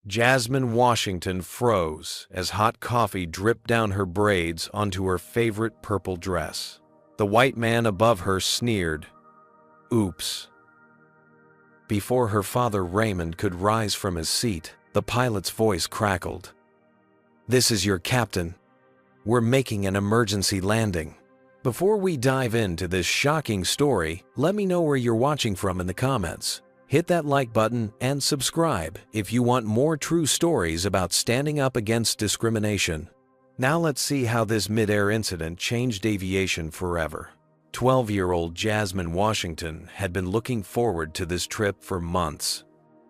Jasmine Washington froze as hot coffee dripped down her braids onto her favorite purple dress. The white man above her sneered, "Oops." Before her father Raymond could rise from his seat, the pilot's voice crackled. "This is your captain. We're making an emergency landing." Before we dive into this shocking story, let me know where you're watching from in the comments. Hit that like button and subscribe if you want more true stories about standing up against discrimination. Now let's see how this mid-air incident changed aviation forever. 12-year-old Jasmine Washington had been looking forward to this trip for months.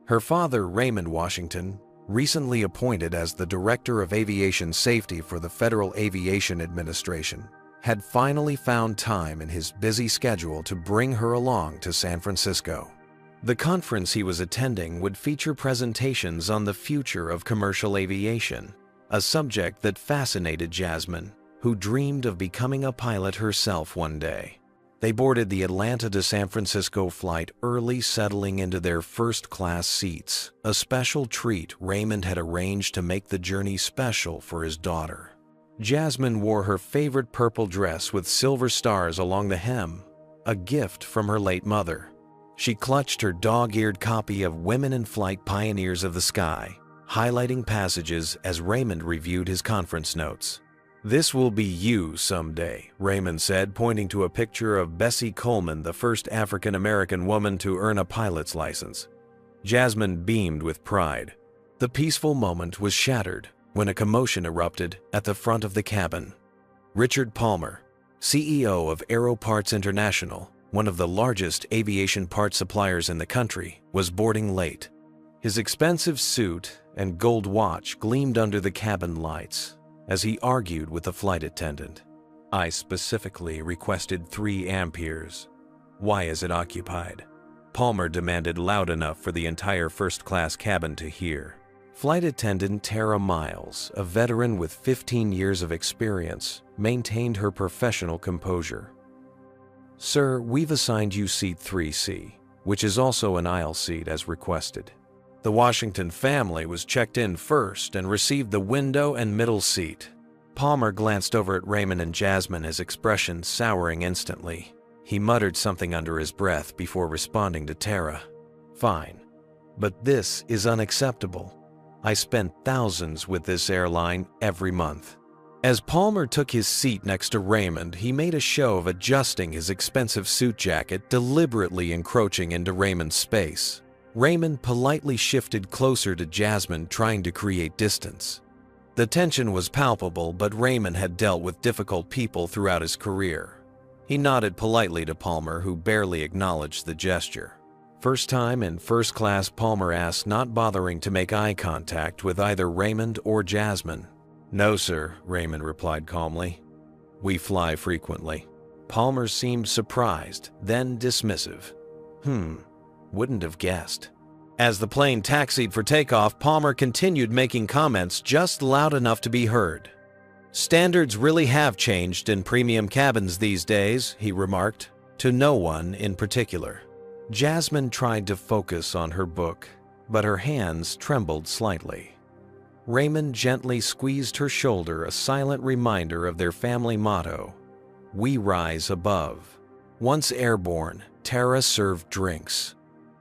Her father, Raymond Washington, recently appointed as the Director of Aviation Safety for the Federal Aviation Administration, had finally found time in his busy schedule to bring her along to San Francisco. The conference he was attending would feature presentations on the future of commercial aviation, a subject that fascinated Jasmine, who dreamed of becoming a pilot herself one day. They boarded the Atlanta to San Francisco flight early, settling into their first-class seats, a special treat Raymond had arranged to make the journey special for his daughter. Jasmine wore her favorite purple dress with silver stars along the hem, a gift from her late mother. She clutched her dog-eared copy of Women in Flight Pioneers of the Sky, highlighting passages as Raymond reviewed his conference notes. "This will be you someday," Raymond said, pointing to a picture of Bessie Coleman, the first African-American woman to earn a pilot's license. Jasmine beamed with pride. The peaceful moment was shattered when a commotion erupted at the front of the cabin. Richard Palmer, CEO of Aero Parts International, one of the largest aviation parts suppliers in the country, was boarding late. His expensive suit and gold watch gleamed under the cabin lights as he argued with the flight attendant. "I specifically requested 3 amperes. Why is it occupied?" Palmer demanded loud enough for the entire first-class cabin to hear. Flight attendant Tara Miles, a veteran with 15 years of experience, maintained her professional composure. "Sir, we've assigned you seat 3C, which is also an aisle seat as requested." The Washington family was checked in first and received the window and middle seat. Palmer glanced over at Raymond and Jasmine, his expression souring instantly. He muttered something under his breath before responding to Tara. "Fine, but this is unacceptable. I spend thousands with this airline every month." As Palmer took his seat next to Raymond, he made a show of adjusting his expensive suit jacket, deliberately encroaching into Raymond's space. Raymond politely shifted closer to Jasmine, trying to create distance. The tension was palpable, but Raymond had dealt with difficult people throughout his career. He nodded politely to Palmer, who barely acknowledged the gesture. First time in first class, Palmer asked, not bothering to make eye contact with either Raymond or Jasmine. "No, sir," Raymond replied calmly. "We fly frequently." Palmer seemed surprised, then dismissive. Wouldn't have guessed." As the plane taxied for takeoff, Palmer continued making comments just loud enough to be heard. "Standards really have changed in premium cabins these days," he remarked, to no one in particular. Jasmine tried to focus on her book, but her hands trembled slightly. Raymond gently squeezed her shoulder, a silent reminder of their family motto, "We rise above." Once airborne, Tara served drinks.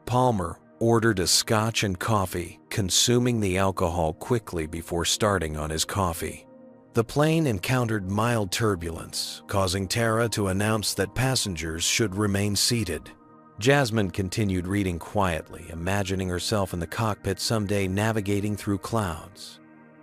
Palmer ordered a scotch and coffee, consuming the alcohol quickly before starting on his coffee. The plane encountered mild turbulence, causing Tara to announce that passengers should remain seated. Jasmine continued reading quietly, imagining herself in the cockpit someday navigating through clouds.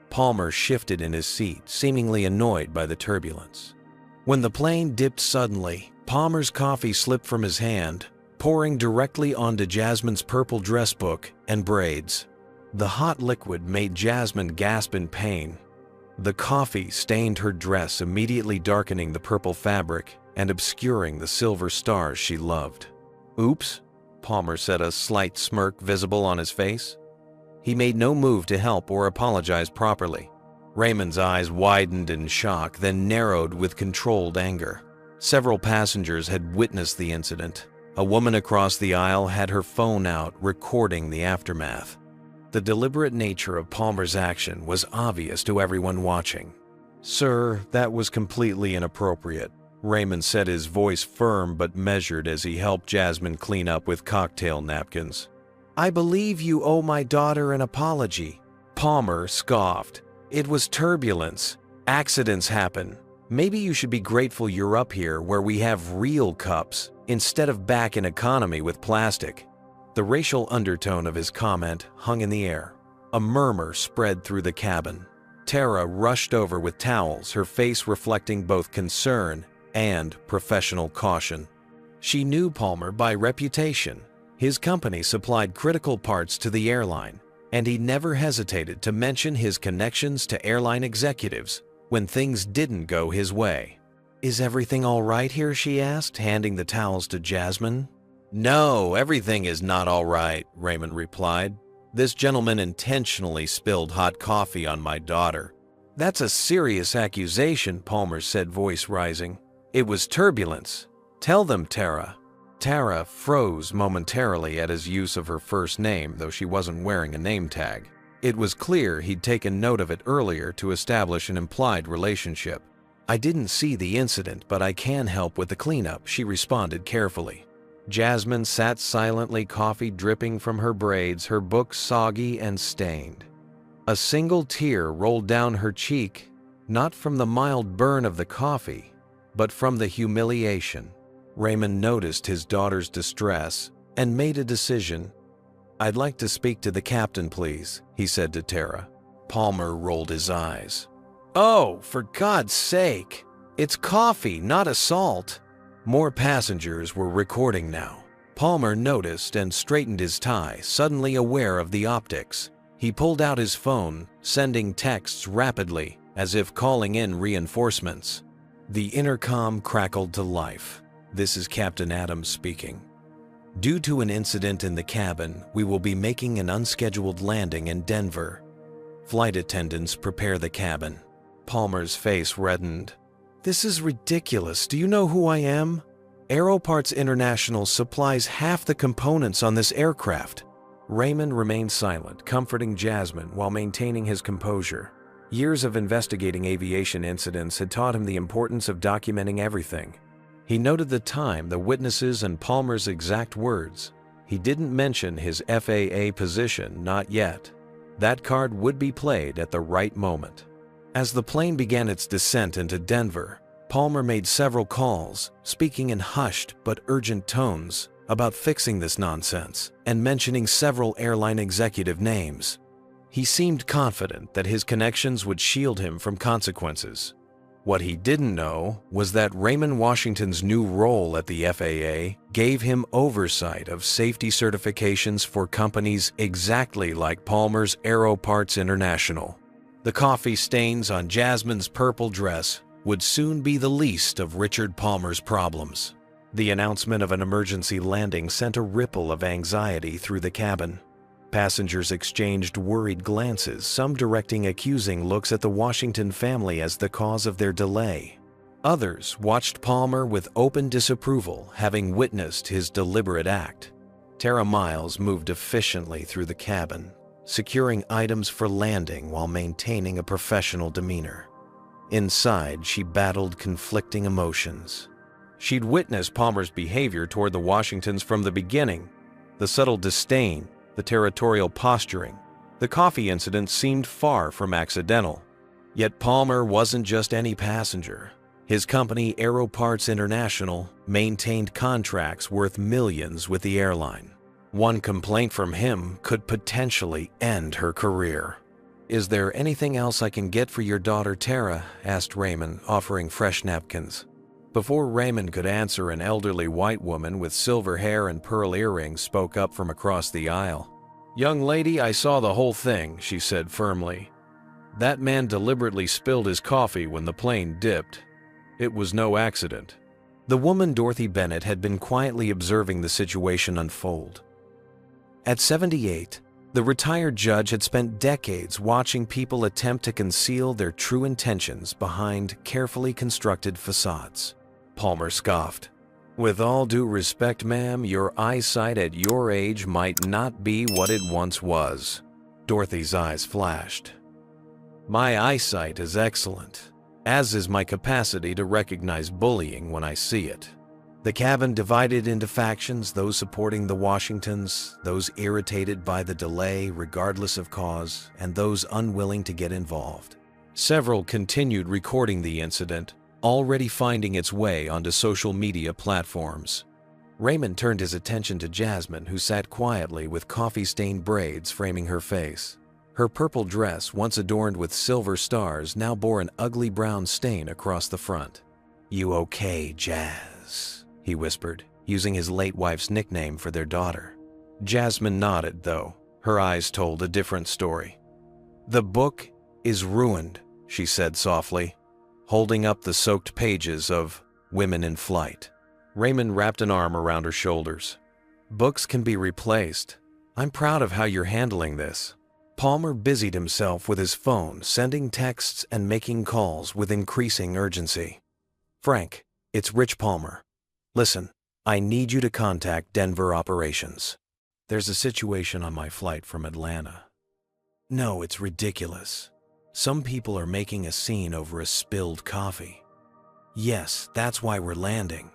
Palmer shifted in his seat, seemingly annoyed by the turbulence. When the plane dipped suddenly, Palmer's coffee slipped from his hand, pouring directly onto Jasmine's purple dress book and braids. The hot liquid made Jasmine gasp in pain. The coffee stained her dress, immediately darkening the purple fabric and obscuring the silver stars she loved. "Oops," Palmer said, a slight smirk visible on his face. He made no move to help or apologize properly. Raymond's eyes widened in shock, then narrowed with controlled anger. Several passengers had witnessed the incident. A woman across the aisle had her phone out, recording the aftermath. The deliberate nature of Palmer's action was obvious to everyone watching. "Sir, that was completely inappropriate," Raymond said, his voice firm but measured as he helped Jasmine clean up with cocktail napkins. "I believe you owe my daughter an apology." Palmer scoffed. "It was turbulence. Accidents happen. Maybe you should be grateful you're up here where we have real cups instead of back in economy with plastic." The racial undertone of his comment hung in the air. A murmur spread through the cabin. Tara rushed over with towels, her face reflecting both concern and professional caution. She knew Palmer by reputation. His company supplied critical parts to the airline, and he never hesitated to mention his connections to airline executives when things didn't go his way. "Is everything all right here?" she asked, handing the towels to Jasmine. "No, everything is not all right," Raymond replied. "This gentleman intentionally spilled hot coffee on my daughter." "That's a serious accusation," Palmer said, voice rising. "It was turbulence. Tell them, Tara." Tara froze momentarily at his use of her first name, though she wasn't wearing a name tag. It was clear he'd taken note of it earlier to establish an implied relationship. "I didn't see the incident, but I can help with the cleanup," she responded carefully. Jasmine sat silently, coffee dripping from her braids, her book soggy and stained. A single tear rolled down her cheek, not from the mild burn of the coffee, but from the humiliation. Raymond noticed his daughter's distress and made a decision. "I'd like to speak to the captain, please," he said to Tara. Palmer rolled his eyes. "Oh, for God's sake! It's coffee, not assault." More passengers were recording now. Palmer noticed and straightened his tie, suddenly aware of the optics. He pulled out his phone, sending texts rapidly, as if calling in reinforcements. The intercom crackled to life. "This is Captain Adams speaking. Due to an incident in the cabin, we will be making an unscheduled landing in Denver. Flight attendants prepare the cabin." Palmer's face reddened. "This is ridiculous. Do you know who I am? Aeroparts International supplies half the components on this aircraft." Raymond remained silent, comforting Jasmine while maintaining his composure. Years of investigating aviation incidents had taught him the importance of documenting everything. He noted the time, the witnesses, and Palmer's exact words. He didn't mention his FAA position, not yet. That card would be played at the right moment. As the plane began its descent into Denver, Palmer made several calls, speaking in hushed but urgent tones about fixing this nonsense and mentioning several airline executive names. He seemed confident that his connections would shield him from consequences. What he didn't know was that Raymond Washington's new role at the FAA gave him oversight of safety certifications for companies exactly like Palmer's Aeroparts International. The coffee stains on Jasmine's purple dress would soon be the least of Richard Palmer's problems. The announcement of an emergency landing sent a ripple of anxiety through the cabin. Passengers exchanged worried glances, some directing accusing looks at the Washington family as the cause of their delay. Others watched Palmer with open disapproval, having witnessed his deliberate act. Tara Miles moved efficiently through the cabin, securing items for landing while maintaining a professional demeanor. Inside, she battled conflicting emotions. She'd witnessed Palmer's behavior toward the Washingtons from the beginning. The subtle disdain, the territorial posturing. The coffee incident seemed far from accidental. Yet Palmer wasn't just any passenger. His company, Aeroparts International, maintained contracts worth millions with the airline. One complaint from him could potentially end her career. "Is there anything else I can get for your daughter, Tara?" asked Raymond, offering fresh napkins. Before Raymond could answer, an elderly white woman with silver hair and pearl earrings spoke up from across the aisle. "Young lady, I saw the whole thing," she said firmly. "That man deliberately spilled his coffee when the plane dipped. It was no accident." The woman, Dorothy Bennett, had been quietly observing the situation unfold. At 78, the retired judge had spent decades watching people attempt to conceal their true intentions behind carefully constructed facades. Palmer scoffed. "With all due respect, ma'am, your eyesight at your age might not be what it once was." Dorothy's eyes flashed. My eyesight is excellent, as is my capacity to recognize bullying when I see it. The cabin divided into factions, those supporting the Washingtons, those irritated by the delay regardless of cause, and those unwilling to get involved. Several continued recording the incident, already finding its way onto social media platforms. Raymond turned his attention to Jasmine, who sat quietly with coffee-stained braids framing her face. Her purple dress, once adorned with silver stars, now bore an ugly brown stain across the front. "You okay, Jazz?" he whispered, using his late wife's nickname for their daughter. Jasmine nodded, though her eyes told a different story. "The book is ruined," she said softly, holding up the soaked pages of Women in Flight. Raymond wrapped an arm around her shoulders. "Books can be replaced. I'm proud of how you're handling this." Palmer busied himself with his phone, sending texts and making calls with increasing urgency. "Frank, it's Rich Palmer. Listen, I need you to contact Denver operations. There's a situation on my flight from Atlanta." "No, it's ridiculous. Some people are making a scene over a spilled coffee." "Yes, that's why we're landing."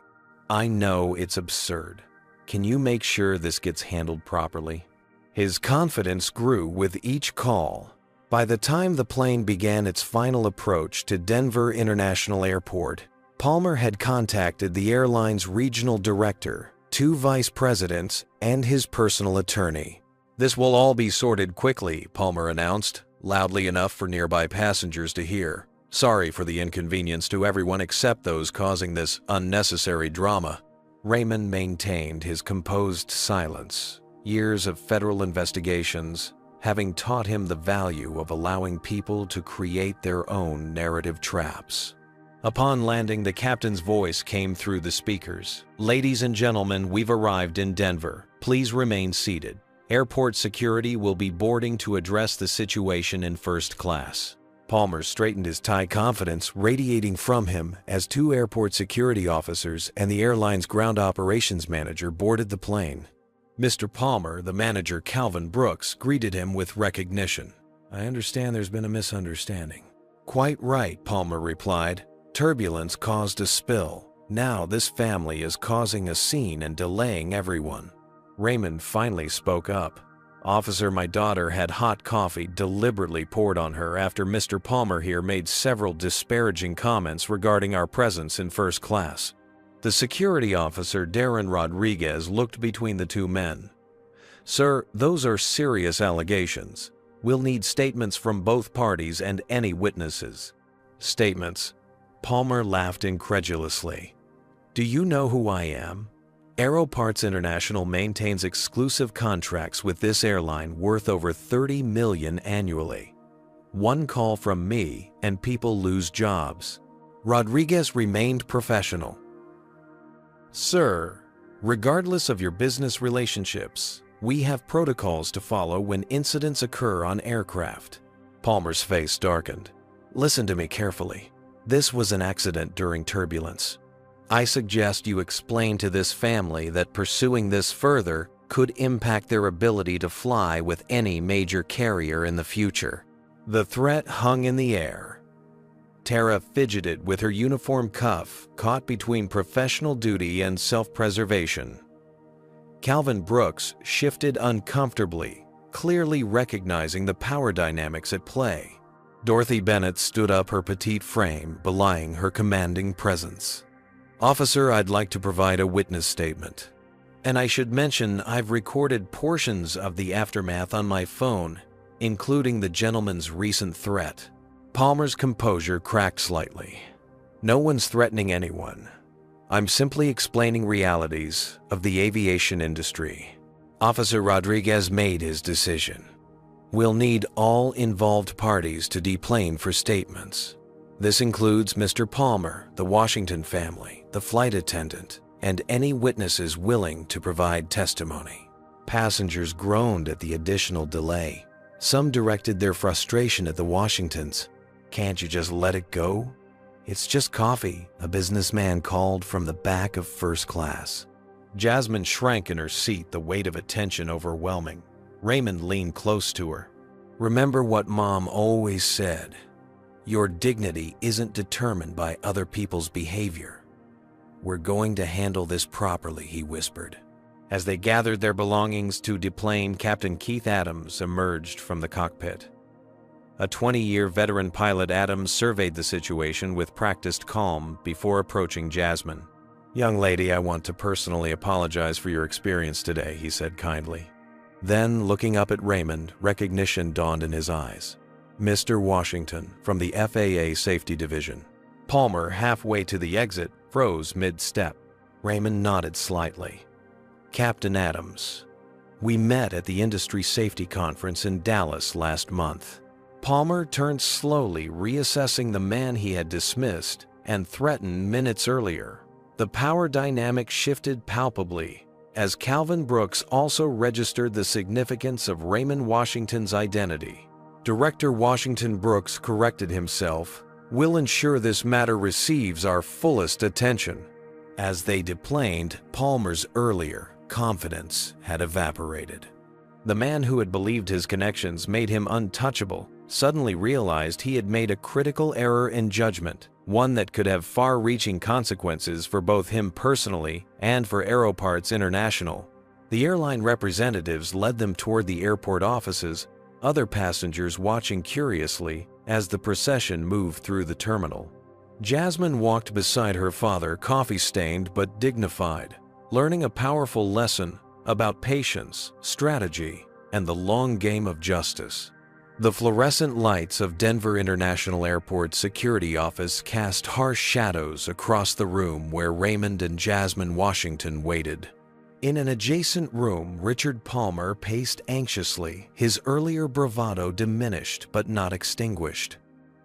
"I know it's absurd. Can you make sure this gets handled properly?" His confidence grew with each call. By the time the plane began its final approach to Denver International Airport, Palmer had contacted the airline's regional director, 2 vice presidents, and his personal attorney. "This will all be sorted quickly," Palmer announced, loudly enough for nearby passengers to hear. "Sorry for the inconvenience to everyone except those causing this unnecessary drama." Raymond maintained his composed silence. Years of federal investigations having taught him the value of allowing people to create their own narrative traps. Upon landing, the captain's voice came through the speakers. "Ladies and gentlemen, we've arrived in Denver. Please remain seated. Airport security will be boarding to address the situation in first class." Palmer straightened his tie, confidence radiating from him as 2 airport security officers and the airline's ground operations manager boarded the plane. Mr. Palmer, the manager Calvin Brooks, greeted him with recognition. "I understand there's been a misunderstanding." "Quite right," Palmer replied. "Turbulence caused a spill. Now this family is causing a scene and delaying everyone." Raymond finally spoke up. "Officer, my daughter had hot coffee deliberately poured on her after Mr. Palmer here made several disparaging comments regarding our presence in first class." The security officer, Darren Rodriguez, looked between the 2 men. "Sir, those are serious allegations. We'll need statements from both parties and any witnesses." "Statements?" Palmer laughed incredulously. "Do you know who I am? Aero Parts International maintains exclusive contracts with this airline worth over $30 million annually. One call from me and people lose jobs." Rodriguez remained professional. "Sir, regardless of your business relationships, we have protocols to follow when incidents occur on aircraft." Palmer's face darkened. "Listen to me carefully. This was an accident during turbulence. I suggest you explain to this family that pursuing this further could impact their ability to fly with any major carrier in the future." The threat hung in the air. Tara fidgeted with her uniform cuff, caught between professional duty and self-preservation. Calvin Brooks shifted uncomfortably, clearly recognizing the power dynamics at play. Dorothy Bennett stood up, her petite frame belying her commanding presence. "Officer, I'd like to provide a witness statement. And I should mention I've recorded portions of the aftermath on my phone, including the gentleman's recent threat." Palmer's composure cracked slightly. "No one's threatening anyone. I'm simply explaining realities of the aviation industry." Officer Rodriguez made his decision. "We'll need all involved parties to deplane for statements. This includes Mr. Palmer, the Washington family, the flight attendant, and any witnesses willing to provide testimony." Passengers groaned at the additional delay. Some directed their frustration at the Washingtons. "Can't you just let it go? It's just coffee," a businessman called from the back of first class. Jasmine shrank in her seat, the weight of attention overwhelming. Raymond leaned close to her. Remember what Mom always said. Your dignity isn't determined by other people's behavior. We're going to handle this properly, he whispered. As they gathered their belongings to deplane, Captain Keith Adams emerged from the cockpit. A 20-year veteran pilot, Adams surveyed the situation with practiced calm before approaching Jasmine. Young lady, I want to personally apologize for your experience today, he said kindly. Then, looking up at Raymond, recognition dawned in his eyes. Mr. Washington, from the FAA Safety Division. Palmer, halfway to the exit, froze mid-step. Raymond nodded slightly. Captain Adams, we met at the Industry Safety Conference in Dallas last month. Palmer turned slowly, reassessing the man he had dismissed and threatened minutes earlier. The power dynamic shifted palpably as Calvin Brooks also registered the significance of Raymond Washington's identity. Director Washington Brooks corrected himself. We'll ensure this matter receives our fullest attention. As they deplaned, Palmer's earlier confidence had evaporated. The man who had believed his connections made him untouchable suddenly realized he had made a critical error in judgment, one that could have far-reaching consequences for both him personally and for Aeroparts International. The airline representatives led them toward the airport offices, other passengers watching curiously as the procession moved through the terminal. Jasmine walked beside her father, coffee-stained but dignified, learning a powerful lesson about patience, strategy, and the long game of justice. The fluorescent lights of Denver International Airport's security office cast harsh shadows across the room where Raymond and Jasmine Washington waited. In an adjacent room, Richard Palmer paced anxiously, his earlier bravado diminished but not extinguished.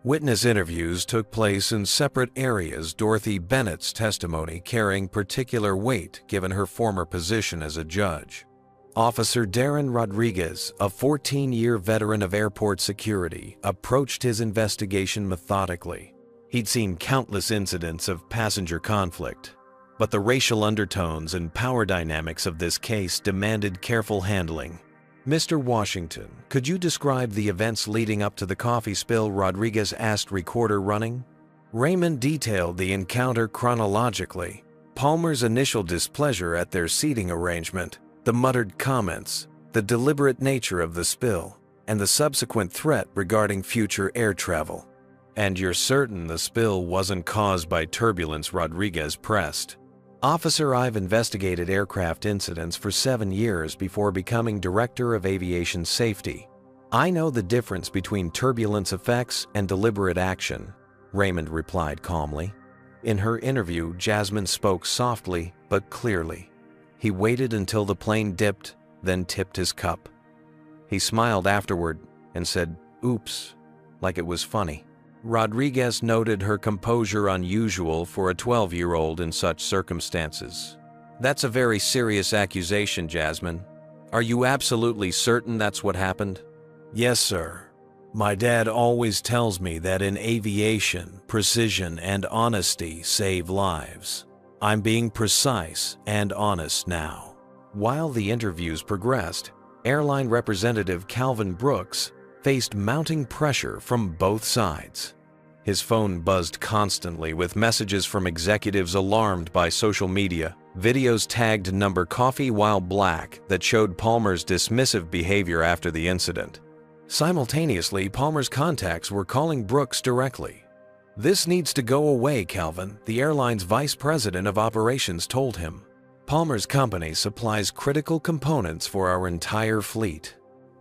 Witness interviews took place in separate areas, Dorothy Bennett's testimony carrying particular weight given her former position as a judge. Officer Darren Rodriguez, a 14-year veteran of airport security, approached his investigation methodically. He'd seen countless incidents of passenger conflict, but the racial undertones and power dynamics of this case demanded careful handling. Mr. Washington, could you describe the events leading up to the coffee spill? Rodriguez asked, recorder running. Raymond detailed the encounter chronologically. Palmer's initial displeasure at their seating arrangement, the muttered comments, the deliberate nature of the spill, and the subsequent threat regarding future air travel. And you're certain the spill wasn't caused by turbulence? Rodriguez pressed. Officer, I've investigated aircraft incidents for 7 years before becoming Director of Aviation Safety. I know the difference between turbulence effects and deliberate action, Raymond replied calmly. In her interview, Jasmine spoke softly but clearly. He waited until the plane dipped, then tipped his cup. He smiled afterward and said, "Oops," like it was funny. Rodriguez noted her composure unusual for a 12-year-old in such circumstances. That's a very serious accusation, Jasmine. Are you absolutely certain that's what happened? Yes, sir. My dad always tells me that in aviation, precision and honesty save lives. I'm being precise and honest now. While the interviews progressed, airline representative Calvin Brooks faced mounting pressure from both sides. His phone buzzed constantly with messages from executives alarmed by social media, videos tagged number coffee while black that showed Palmer's dismissive behavior after the incident. Simultaneously, Palmer's contacts were calling Brooks directly. "This needs to go away, Calvin," the airline's vice president of operations told him. "Palmer's company supplies critical components for our entire fleet."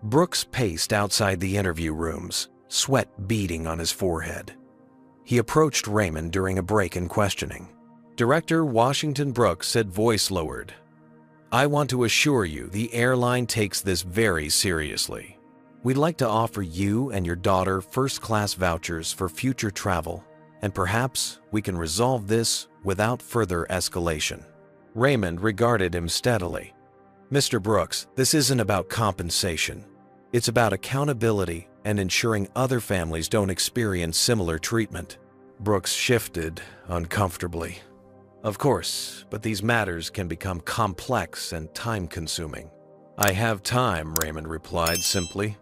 Brooks paced outside the interview rooms, sweat beading on his forehead. He approached Raymond during a break in questioning. Director Washington Brooks said, voice lowered, "I want to assure you the airline takes this very seriously. We'd like to offer you and your daughter first-class vouchers for future travel, and perhaps we can resolve this without further escalation." Raymond regarded him steadily. "Mr. Brooks, this isn't about compensation. It's about accountability and ensuring other families don't experience similar treatment." Brooks shifted uncomfortably. "Of course, but these matters can become complex and time-consuming." "I have time," Raymond replied simply.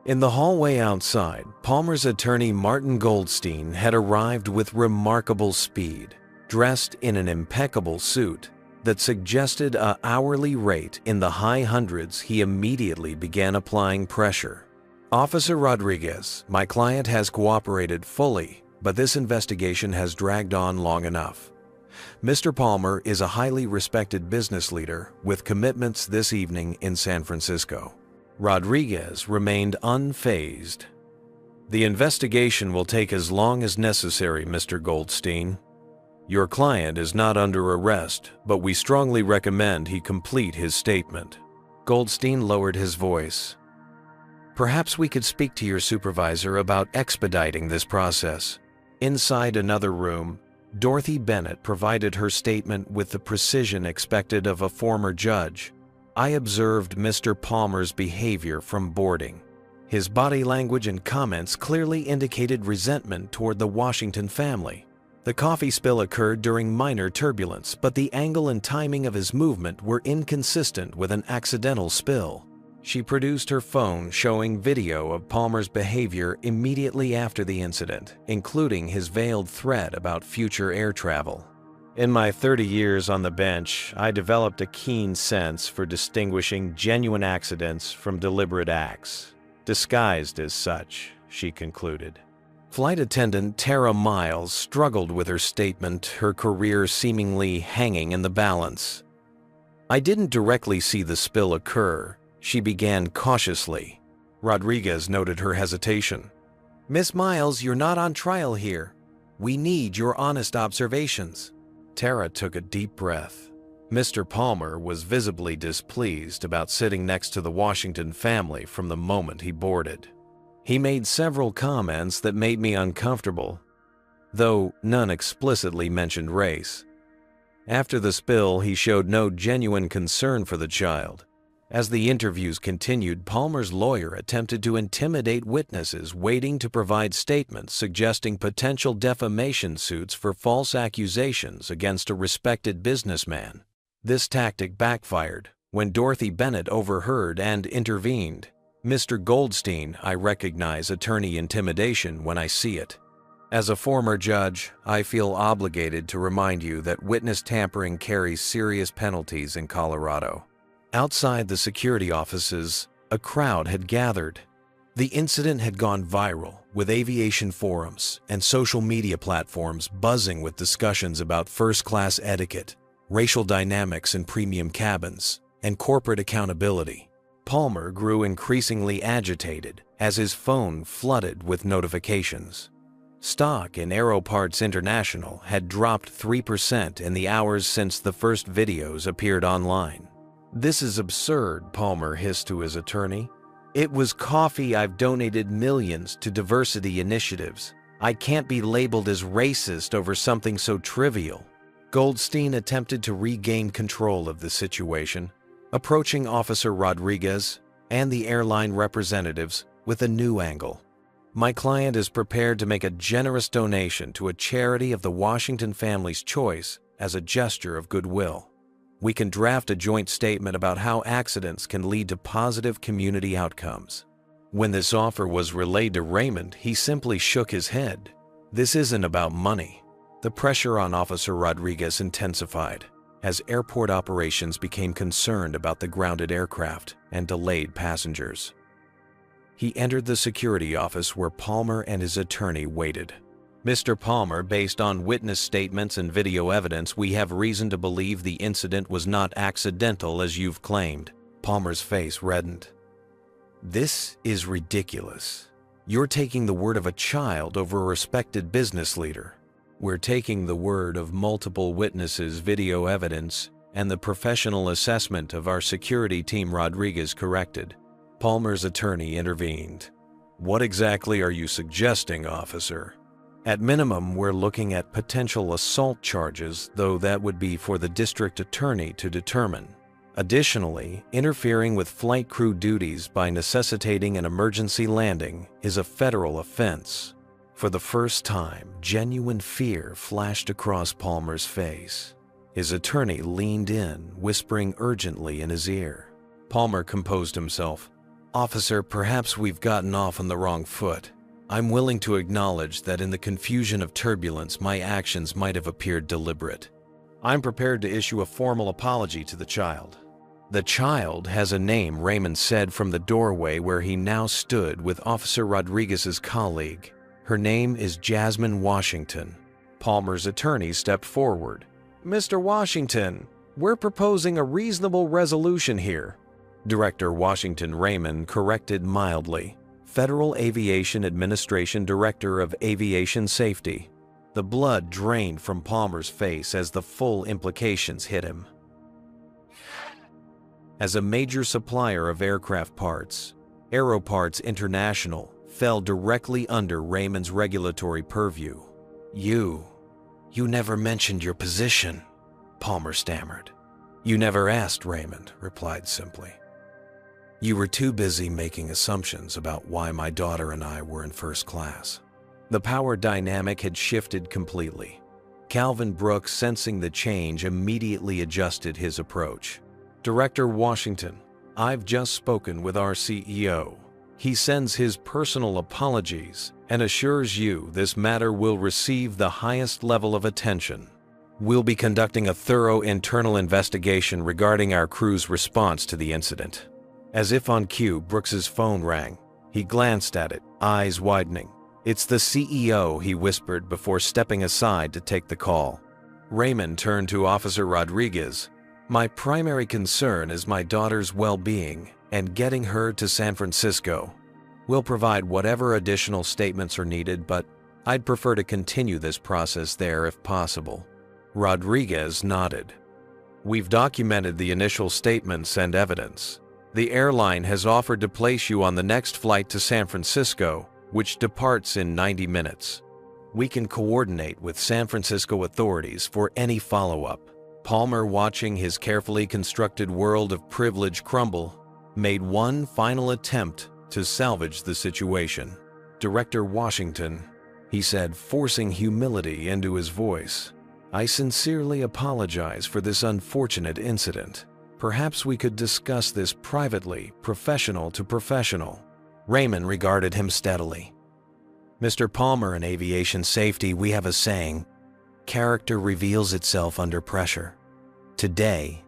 In the hallway outside, Palmer's attorney Martin Goldstein had arrived with remarkable speed, dressed in an impeccable suit that suggested an hourly rate in the high hundreds. He immediately began applying pressure. "Officer Rodriguez, my client has cooperated fully, but this investigation has dragged on long enough. Mr. Palmer is a highly respected business leader with commitments this evening in San Francisco." Rodriguez remained unfazed. "The investigation will take as long as necessary, Mr. Goldstein. Your client is not under arrest, but we strongly recommend he complete his statement." Goldstein lowered his voice. "Perhaps we could speak to your supervisor about expediting this process." Inside another room, Dorothy Bennett provided her statement with the precision expected of a former judge. "I observed Mr. Palmer's behavior from boarding. His body language and comments clearly indicated resentment toward the Washington family. The coffee spill occurred during minor turbulence, but the angle and timing of his movement were inconsistent with an accidental spill." She produced her phone showing video of Palmer's behavior immediately after the incident, including his veiled threat about future air travel. "In my 30 years on the bench, I developed a keen sense for distinguishing genuine accidents from deliberate acts, disguised as such," she concluded. Flight attendant Tara Miles struggled with her statement, her career seemingly hanging in the balance. "I didn't directly see the spill occur," she began cautiously. Rodriguez noted her hesitation. "Miss Miles, you're not on trial here. We need your honest observations." Tara took a deep breath. Mr. Palmer was visibly displeased about sitting next to the Washington family from the moment he boarded. He made several comments that made me uncomfortable, though none explicitly mentioned race. After the spill, he showed no genuine concern for the child. As the interviews continued, Palmer's lawyer attempted to intimidate witnesses waiting to provide statements suggesting potential defamation suits for false accusations against a respected businessman. This tactic backfired when Dorothy Bennett overheard and intervened. "Mr. Goldstein, I recognize attorney intimidation when I see it. As a former judge, I feel obligated to remind you that witness tampering carries serious penalties in Colorado." Outside the security offices, a crowd had gathered. The incident had gone viral, with aviation forums and social media platforms buzzing with discussions about first-class etiquette, racial dynamics in premium cabins, and corporate accountability. Palmer grew increasingly agitated as his phone flooded with notifications. Stock in Aeroparts International had dropped 3% in the hours since the first videos appeared online. "This is absurd," Palmer hissed to his attorney. "It was coffee. I've donated millions to diversity initiatives. I can't be labeled as racist over something so trivial." Goldstein attempted to regain control of the situation, approaching Officer Rodriguez and the airline representatives with a new angle. "My client is prepared to make a generous donation to a charity of the Washington family's choice as a gesture of goodwill. We can draft a joint statement about how accidents can lead to positive community outcomes." When this offer was relayed to Raymond, he simply shook his head. "This isn't about money." The pressure on Officer Rodriguez intensified as airport operations became concerned about the grounded aircraft and delayed passengers. He entered the security office where Palmer and his attorney waited. "Mr. Palmer, based on witness statements and video evidence, we have reason to believe the incident was not accidental as you've claimed." Palmer's face reddened. "This is ridiculous. You're taking the word of a child over a respected business leader." "We're taking the word of multiple witnesses, video evidence, and the professional assessment of our security team," Rodriguez corrected. Palmer's attorney intervened. "What exactly are you suggesting, officer?" "At minimum, we're looking at potential assault charges, though that would be for the district attorney to determine. Additionally, interfering with flight crew duties by necessitating an emergency landing is a federal offense." For the first time, genuine fear flashed across Palmer's face. His attorney leaned in, whispering urgently in his ear. Palmer composed himself. Officer, perhaps we've gotten off on the wrong foot. I'm willing to acknowledge that in the confusion of turbulence, my actions might have appeared deliberate. I'm prepared to issue a formal apology to the child. The child has a name, Raymond said from the doorway where he now stood with Officer Rodriguez's colleague. Her name is Jasmine Washington. Palmer's attorney stepped forward. Mr. Washington, we're proposing a reasonable resolution here. Director Washington Raymond corrected mildly. Federal Aviation Administration Director of Aviation Safety. The blood drained from Palmer's face as the full implications hit him. As a major supplier of aircraft parts, Aeroparts International fell directly under Raymond's regulatory purview. You never mentioned your position, Palmer stammered. You never asked, Raymond replied simply. You were too busy making assumptions about why my daughter and I were in first class. The power dynamic had shifted completely. Calvin Brooks, sensing the change, immediately adjusted his approach. Director Washington, I've just spoken with our CEO. He sends his personal apologies and assures you this matter will receive the highest level of attention. We'll be conducting a thorough internal investigation regarding our crew's response to the incident. As if on cue, Brooks's phone rang. He glanced at it, eyes widening. It's the CEO, he whispered before stepping aside to take the call. Raymond turned to Officer Rodriguez. My primary concern is my daughter's well-being and getting her to San Francisco. We'll provide whatever additional statements are needed, but I'd prefer to continue this process there if possible. Rodriguez nodded. We've documented the initial statements and evidence. The airline has offered to place you on the next flight to San Francisco, which departs in 90 minutes. We can coordinate with San Francisco authorities for any follow-up. Palmer, watching his carefully constructed world of privilege crumble, made one final attempt to salvage the situation. Director Washington, he said, forcing humility into his voice, I sincerely apologize for this unfortunate incident. Perhaps we could discuss this privately, professional to professional. Raymond regarded him steadily. Mr. Palmer, in aviation safety, we have a saying, character reveals itself under pressure. Today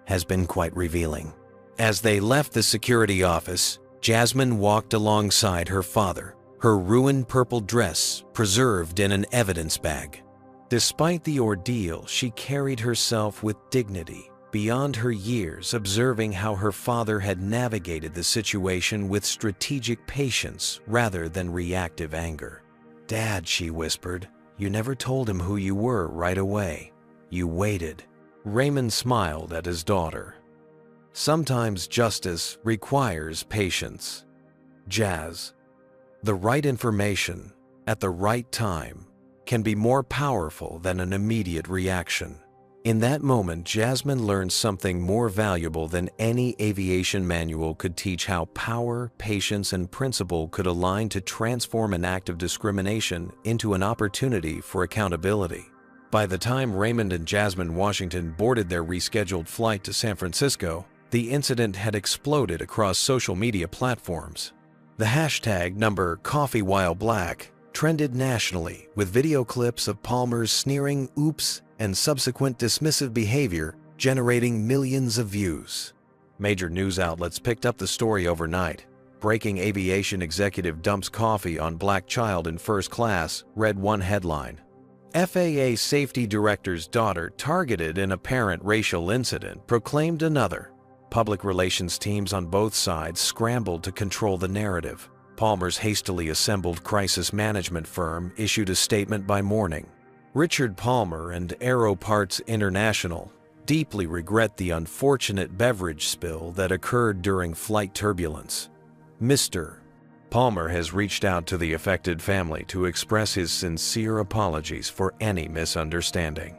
has been quite revealing. As they left the security office, Jasmine walked alongside her father, her ruined purple dress preserved in an evidence bag. Despite the ordeal, she carried herself with dignity, beyond her years, observing how her father had navigated the situation with strategic patience rather than reactive anger. Dad, she whispered, you never told him who you were right away. You waited. Raymond smiled at his daughter. Sometimes justice requires patience. Jazz, the right information at the right time can be more powerful than an immediate reaction. In that moment, Jasmine learned something more valuable than any aviation manual could teach: how power, patience, and principle could align to transform an act of discrimination into an opportunity for accountability. By the time Raymond and Jasmine Washington boarded their rescheduled flight to San Francisco, the incident had exploded across social media platforms. The hashtag #CoffeeWhileBlack trended nationally, with video clips of Palmer's sneering oops and subsequent dismissive behavior generating millions of views. Major news outlets picked up the story overnight. Breaking aviation executive dumps coffee on black child in first class, read one headline. FAA safety director's daughter targeted in apparent racial incident, proclaimed another. Public relations teams on both sides scrambled to control the narrative. Palmer's hastily assembled crisis management firm issued a statement by morning. Richard Palmer and Aeroparts International deeply regret the unfortunate beverage spill that occurred during flight turbulence. Mr. Palmer has reached out to the affected family to express his sincere apologies for any misunderstanding.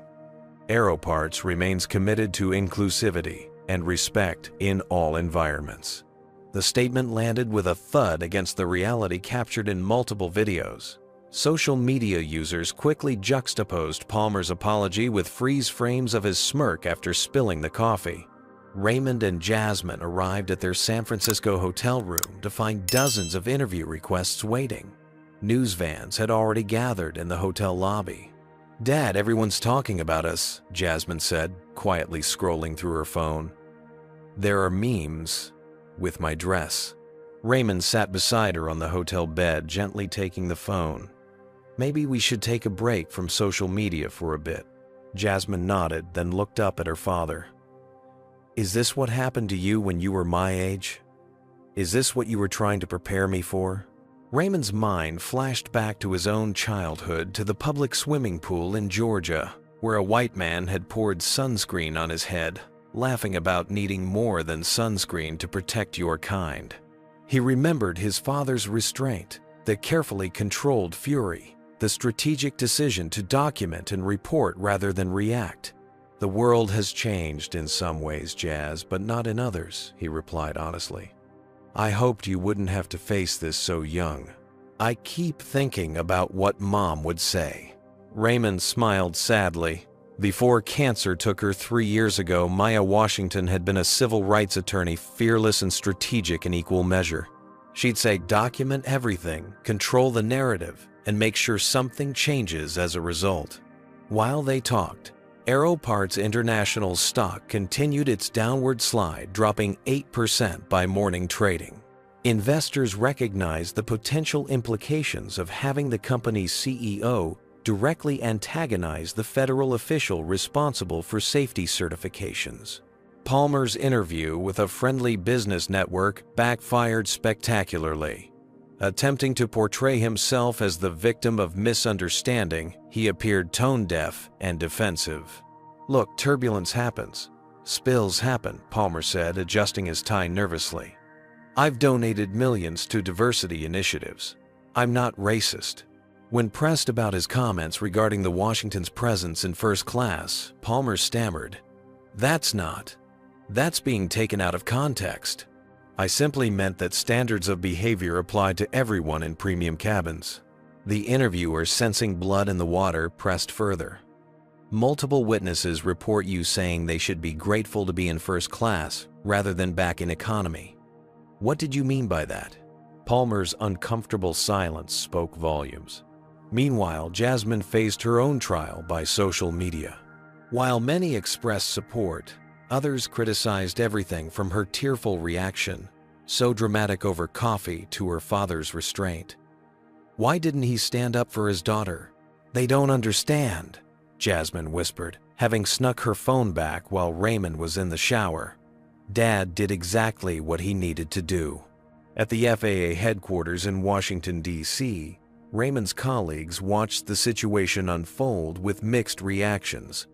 Aeroparts remains committed to inclusivity and respect in all environments. The statement landed with a thud against the reality captured in multiple videos. Social media users quickly juxtaposed Palmer's apology with freeze frames of his smirk after spilling the coffee. Raymond and Jasmine arrived at their San Francisco hotel room to find dozens of interview requests waiting. News vans had already gathered in the hotel lobby. "Dad, everyone's talking about us," Jasmine said, quietly scrolling through her phone. "There are memes with my dress." Raymond sat beside her on the hotel bed, gently taking the phone. "Maybe we should take a break from social media for a bit." Jasmine nodded, then looked up at her father. "Is this what happened to you when you were my age? Is this what you were trying to prepare me for?" Raymond's mind flashed back to his own childhood, to the public swimming pool in Georgia, where a white man had poured sunscreen on his head, laughing about needing more than sunscreen to protect your kind. He remembered his father's restraint, the carefully controlled fury, the strategic decision to document and report rather than react. "The world has changed in some ways, Jazz, but not in others," he replied honestly. "I hoped you wouldn't have to face this so young. I keep thinking about what Mom would say." Raymond smiled sadly. Before cancer took her 3 years ago, Maya Washington had been a civil rights attorney, fearless and strategic in equal measure. She'd say, "Document everything, control the narrative, and make sure something changes as a result." While they talked, Aero Parts International's stock continued its downward slide, dropping 8% by morning trading. Investors recognized the potential implications of having the company's CEO directly antagonize the federal official responsible for safety certifications. Palmer's interview with a friendly business network backfired spectacularly. Attempting to portray himself as the victim of misunderstanding, he appeared tone-deaf and defensive. "Look, turbulence happens. Spills happen," Palmer said, adjusting his tie nervously. "I've donated millions to diversity initiatives. I'm not racist." When pressed about his comments regarding the Washington's presence in first class, Palmer stammered, That's being taken out of context. I simply meant that standards of behavior applied to everyone in premium cabins." The interviewer, sensing blood in the water, pressed further. "Multiple witnesses report you saying they should be grateful to be in first class rather than back in economy. What did you mean by that?" Palmer's uncomfortable silence spoke volumes. Meanwhile, Jasmine faced her own trial by social media. While many expressed support, others criticized everything from her tearful reaction, so dramatic over coffee, to her father's restraint. "Why didn't he stand up for his daughter? They don't understand," Jasmine whispered, having snuck her phone back while Raymond was in the shower. "Dad did exactly what he needed to do." At the FAA headquarters in Washington, D.C., Raymond's colleagues watched the situation unfold with mixed reactions.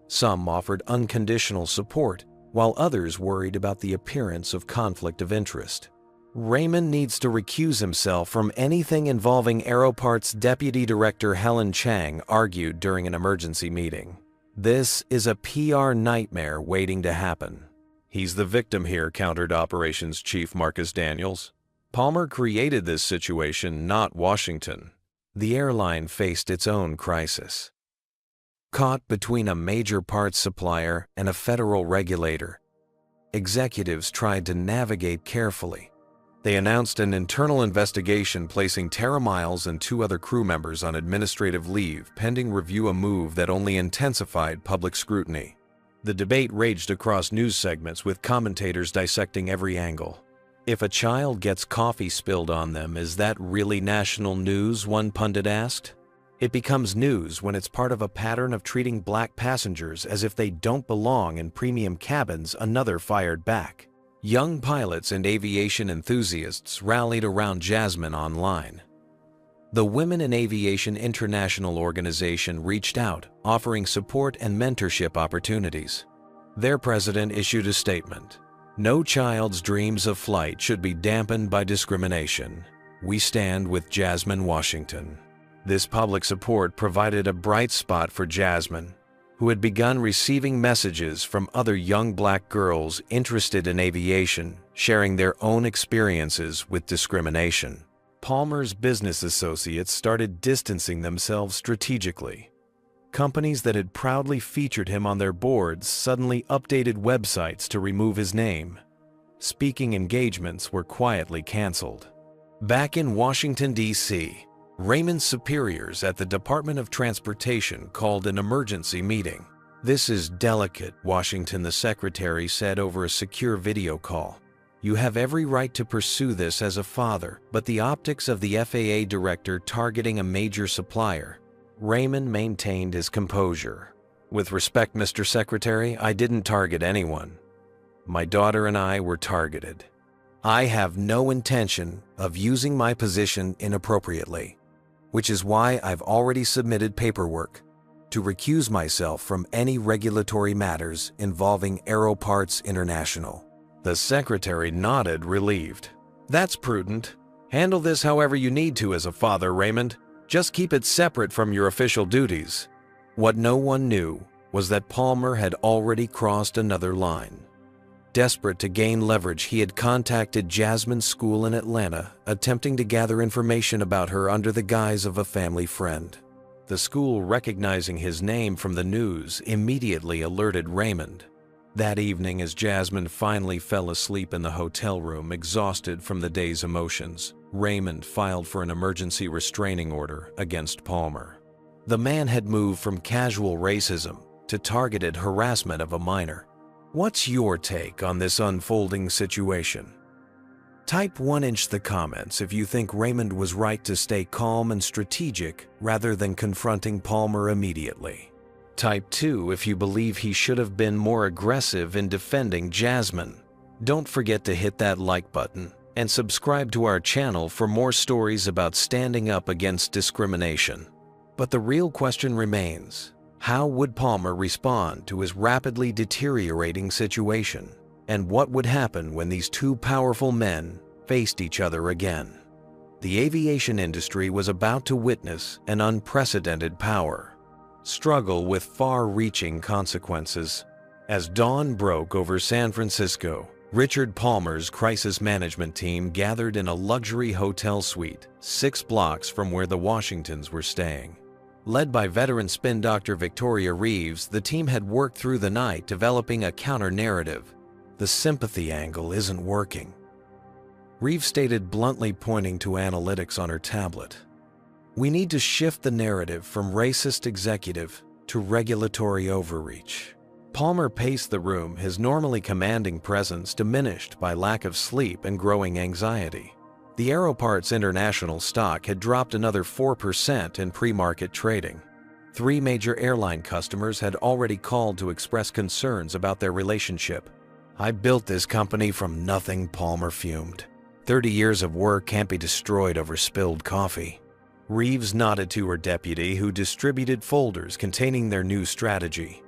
Some offered unconditional support, while others worried about the appearance of conflict of interest. Raymond needs to recuse himself from anything involving Aeropart's Deputy Director Helen Chang argued during an emergency meeting. "This is a PR nightmare waiting to happen." "He's the victim here," countered Operations Chief Marcus Daniels. "Palmer created this situation, not Washington." The airline faced its own crisis. Caught between a major parts supplier and a federal regulator, executives tried to navigate carefully. They announced an internal investigation, placing Tara Miles and 2 other crew members on administrative leave pending review, a move that only intensified public scrutiny. The debate raged across news segments, with commentators dissecting every angle. "If a child gets coffee spilled on them, is that really national news?" one pundit asked. "It becomes news when it's part of a pattern of treating black passengers as if they don't belong in premium cabins," another fired back. Young pilots and aviation enthusiasts rallied around Jasmine online. The Women in Aviation International organization reached out, offering support and mentorship opportunities. Their president issued a statement. "No child's dreams of flight should be dampened by discrimination. We stand with Jasmine Washington." This public support provided a bright spot for Jasmine, who had begun receiving messages from other young black girls interested in aviation, sharing their own experiences with discrimination. Palmer's business associates started distancing themselves strategically. Companies that had proudly featured him on their boards suddenly updated websites to remove his name. Speaking engagements were quietly canceled. Back in Washington, D.C., Raymond's superiors at the Department of Transportation called an emergency meeting. "This is delicate," Washington, the secretary, said over a secure video call. "You have every right to pursue this as a father, but the optics of the FAA director targeting a major supplier." Raymond maintained his composure. "With respect, Mr. Secretary, I didn't target anyone. My daughter and I were targeted. I have no intention of using my position inappropriately, which is why I've already submitted paperwork to recuse myself from any regulatory matters involving Aeroparts International." The secretary nodded, relieved. "That's prudent. Handle this however you need to as a father, Raymond. Just keep it separate from your official duties." What no one knew was that Palmer had already crossed another line. Desperate to gain leverage, he had contacted Jasmine's school in Atlanta, attempting to gather information about her under the guise of a family friend. The school, recognizing his name from the news, immediately alerted Raymond. That evening, as Jasmine finally fell asleep in the hotel room, exhausted from the day's emotions, Raymond filed for an emergency restraining order against Palmer. The man had moved from casual racism to targeted harassment of a minor. What's your take on this unfolding situation? Type 1 in the comments if you think Raymond was right to stay calm and strategic rather than confronting Palmer immediately. Type 2 if you believe he should have been more aggressive in defending Jasmine. Don't forget to hit that like button and subscribe to our channel for more stories about standing up against discrimination. But the real question remains: how would Palmer respond to his rapidly deteriorating situation? And what would happen when these two powerful men faced each other again? The aviation industry was about to witness an unprecedented power struggle with far-reaching consequences. As dawn broke over San Francisco, Richard Palmer's crisis management team gathered in a luxury hotel suite 6 blocks from where the Washingtons were staying. Led by veteran spin doctor Victoria Reeves, the team had worked through the night developing a counter-narrative. "The sympathy angle isn't working," Reeves stated bluntly, pointing to analytics on her tablet. "We need to shift the narrative from racist executive to regulatory overreach." Palmer paced the room, his normally commanding presence diminished by lack of sleep and growing anxiety. The Aeroparts International stock had dropped another 4% in pre-market trading. 3 major airline customers had already called to express concerns about their relationship. "I built this company from nothing," Palmer fumed. 30 years of work can't be destroyed over spilled coffee." Reeves nodded to her deputy, who distributed folders containing their new strategy.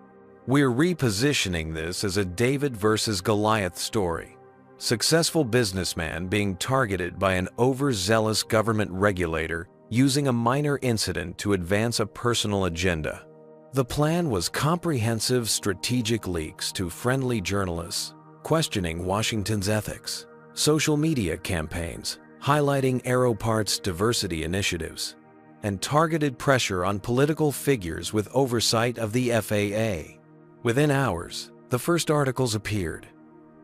"We're repositioning this as a David versus Goliath story. Successful businessman being targeted by an overzealous government regulator using a minor incident to advance a personal agenda." The plan was comprehensive strategic leaks to friendly journalists, questioning Washington's ethics, social media campaigns, highlighting Aeroparts' diversity initiatives, and targeted pressure on political figures with oversight of the FAA. Within hours, the first articles appeared.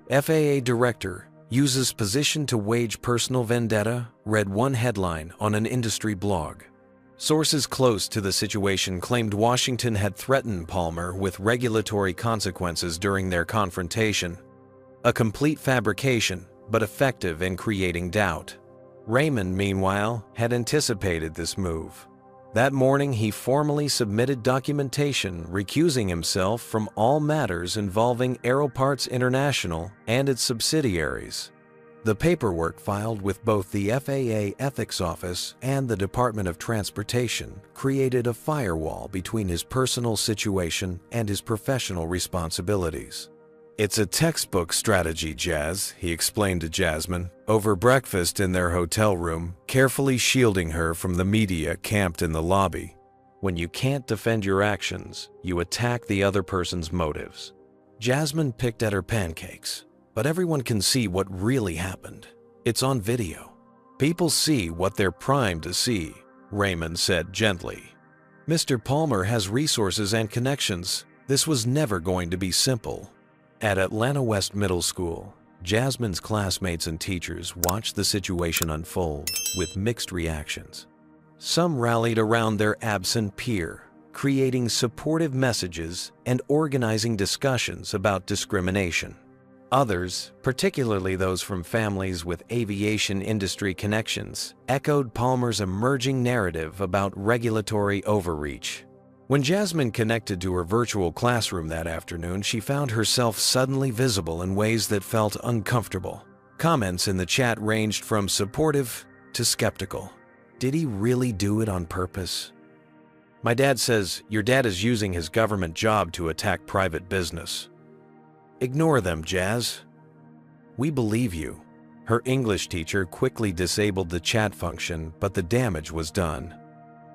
"FAA Director uses position to wage personal vendetta," read one headline on an industry blog. Sources close to the situation claimed Washington had threatened Palmer with regulatory consequences during their confrontation. A complete fabrication, but effective in creating doubt. Raymond, meanwhile, had anticipated this move. That morning, he formally submitted documentation recusing himself from all matters involving Aeroparts International and its subsidiaries. The paperwork filed with both the FAA Ethics Office and the Department of Transportation created a firewall between his personal situation and his professional responsibilities. "It's a textbook strategy, Jazz," he explained to Jasmine over breakfast in their hotel room, carefully shielding her from the media camped in the lobby. "When you can't defend your actions, you attack the other person's motives." Jasmine picked at her pancakes. "But everyone can see what really happened. It's on video. People see what they're primed to see," Raymond said gently. Mr. Palmer has resources and connections. This was never going to be simple. At Atlanta West Middle School, Jasmine's classmates and teachers watched the situation unfold with mixed reactions. Some rallied around their absent peer, creating supportive messages and organizing discussions about discrimination. Others, particularly those from families with aviation industry connections, echoed Palmer's emerging narrative about regulatory overreach. When Jasmine connected to her virtual classroom that afternoon, she found herself suddenly visible in ways that felt uncomfortable. Comments in the chat ranged from supportive to skeptical. Did he really do it on purpose? My dad says your dad is using his government job to attack private business. Ignore them, Jazz. We believe you. Her English teacher quickly disabled the chat function, but the damage was done.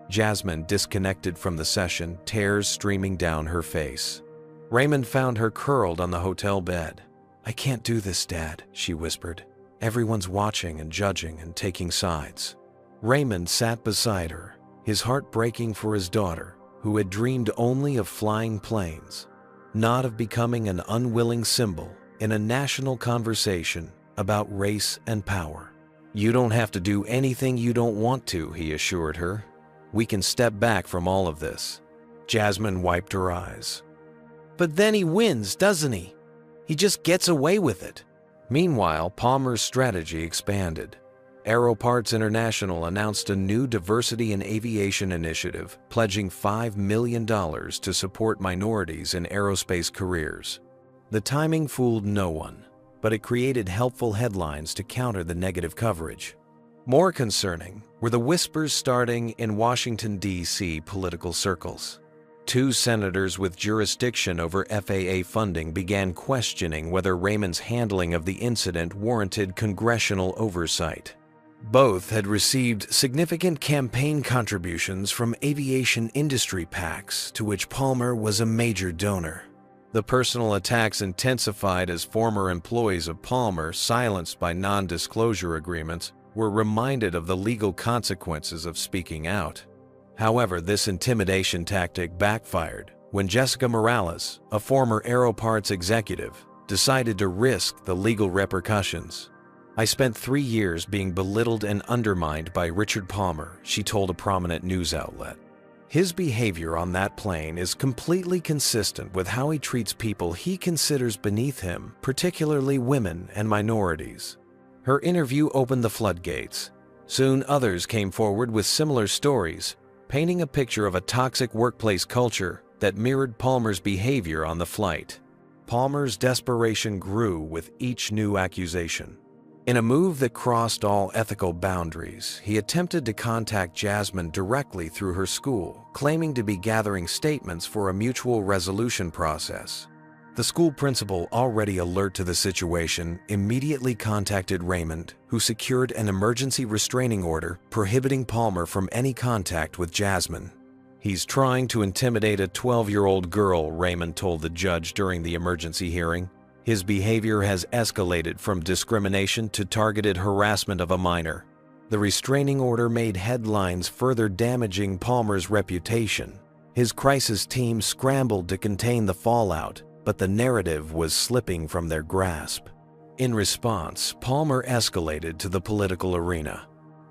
Jasmine disconnected from the session, tears streaming down her face. Raymond found her curled on the hotel bed. I can't do this, Dad, she whispered. Everyone's watching and judging and taking sides. Raymond sat beside her, his heart breaking for his daughter, who had dreamed only of flying planes, not of becoming an unwilling symbol in a national conversation about race and power. You don't have to do anything you don't want to, he assured her. We can step back from all of this. Jasmine wiped her eyes. But then he wins, doesn't he? He just gets away with it. Meanwhile, Palmer's strategy expanded. Aeroparts International announced a new diversity in aviation initiative, pledging $5 million to support minorities in aerospace careers. The timing fooled no one, but it created helpful headlines to counter the negative coverage. More concerning were the whispers starting in Washington, D.C. political circles. Two senators with jurisdiction over FAA funding began questioning whether Raymond's handling of the incident warranted congressional oversight. Both had received significant campaign contributions from aviation industry PACs, to which Palmer was a major donor. The personal attacks intensified as former employees of Palmer, silenced by non-disclosure agreements, were reminded of the legal consequences of speaking out. However, this intimidation tactic backfired when Jessica Morales, a former Aeroparts executive, decided to risk the legal repercussions. I spent 3 years being belittled and undermined by Richard Palmer, she told a prominent news outlet. His behavior on that plane is completely consistent with how he treats people he considers beneath him, particularly women and minorities. Her interview opened the floodgates. Soon others came forward with similar stories, painting a picture of a toxic workplace culture that mirrored Palmer's behavior on the flight. Palmer's desperation grew with each new accusation. In a move that crossed all ethical boundaries, he attempted to contact Jasmine directly through her school, claiming to be gathering statements for a mutual resolution process. The school principal, already alert to the situation, immediately contacted Raymond, who secured an emergency restraining order prohibiting Palmer from any contact with Jasmine. He's trying to intimidate a 12-year-old girl, Raymond told the judge during the emergency hearing. His behavior has escalated from discrimination to targeted harassment of a minor. The restraining order made headlines, further damaging Palmer's reputation. His crisis team scrambled to contain the fallout, but the narrative was slipping from their grasp. In response, Palmer escalated to the political arena.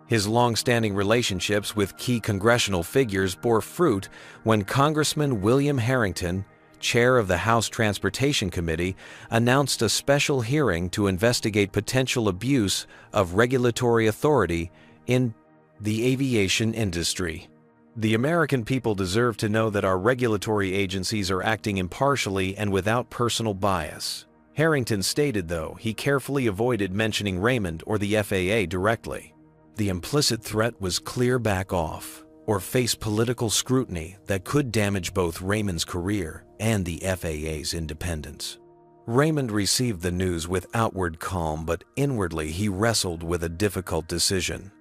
His long-standing relationships with key congressional figures bore fruit when Congressman William Harrington, chair of the House Transportation Committee, announced a special hearing to investigate potential abuse of regulatory authority in the aviation industry. The American people deserve to know that our regulatory agencies are acting impartially and without personal bias. Harrington stated, though, he carefully avoided mentioning Raymond or the FAA directly. The implicit threat was clear: back off, or face political scrutiny that could damage both Raymond's career and the FAA's independence. Raymond received the news with outward calm, but inwardly he wrestled with a difficult decision.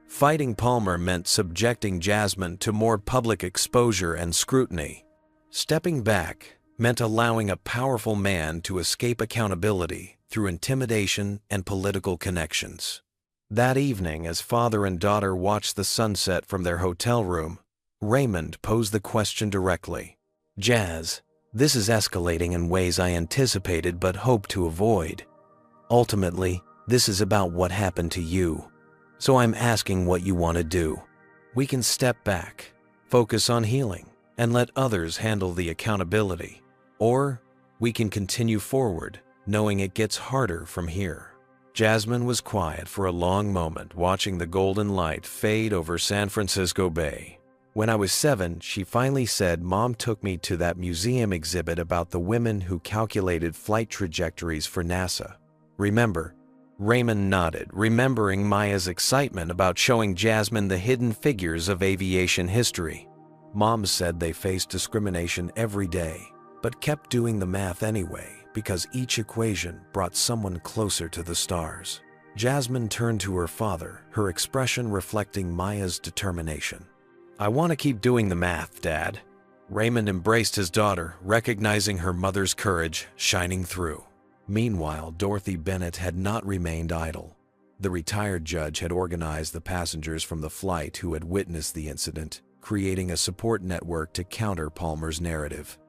Fighting Palmer meant subjecting Jasmine to more public exposure and scrutiny. Stepping back meant allowing a powerful man to escape accountability through intimidation and political connections. That evening, as father and daughter watched the sunset from their hotel room, Raymond posed the question directly. "Jazz, this is escalating in ways I anticipated but hoped to avoid. Ultimately, this is about what happened to you. So I'm asking what you want to do. We can step back, focus on healing, and let others handle the accountability. Or we can continue forward, knowing it gets harder from here." Jasmine was quiet for a long moment, watching the golden light fade over San Francisco Bay. "When I was 7, she finally said Mom took me to that museum exhibit about the women who calculated flight trajectories for NASA. Remember?" Raymond nodded, remembering Maya's excitement about showing Jasmine the hidden figures of aviation history. "Mom said they faced discrimination every day, but kept doing the math anyway because each equation brought someone closer to the stars." Jasmine turned to her father, her expression reflecting Maya's determination. "I want to keep doing the math, Dad." Raymond embraced his daughter, recognizing her mother's courage shining through. Meanwhile, Dorothy Bennett had not remained idle. The retired judge had organized the passengers from the flight who had witnessed the incident, creating a support network to counter Palmer's narrative.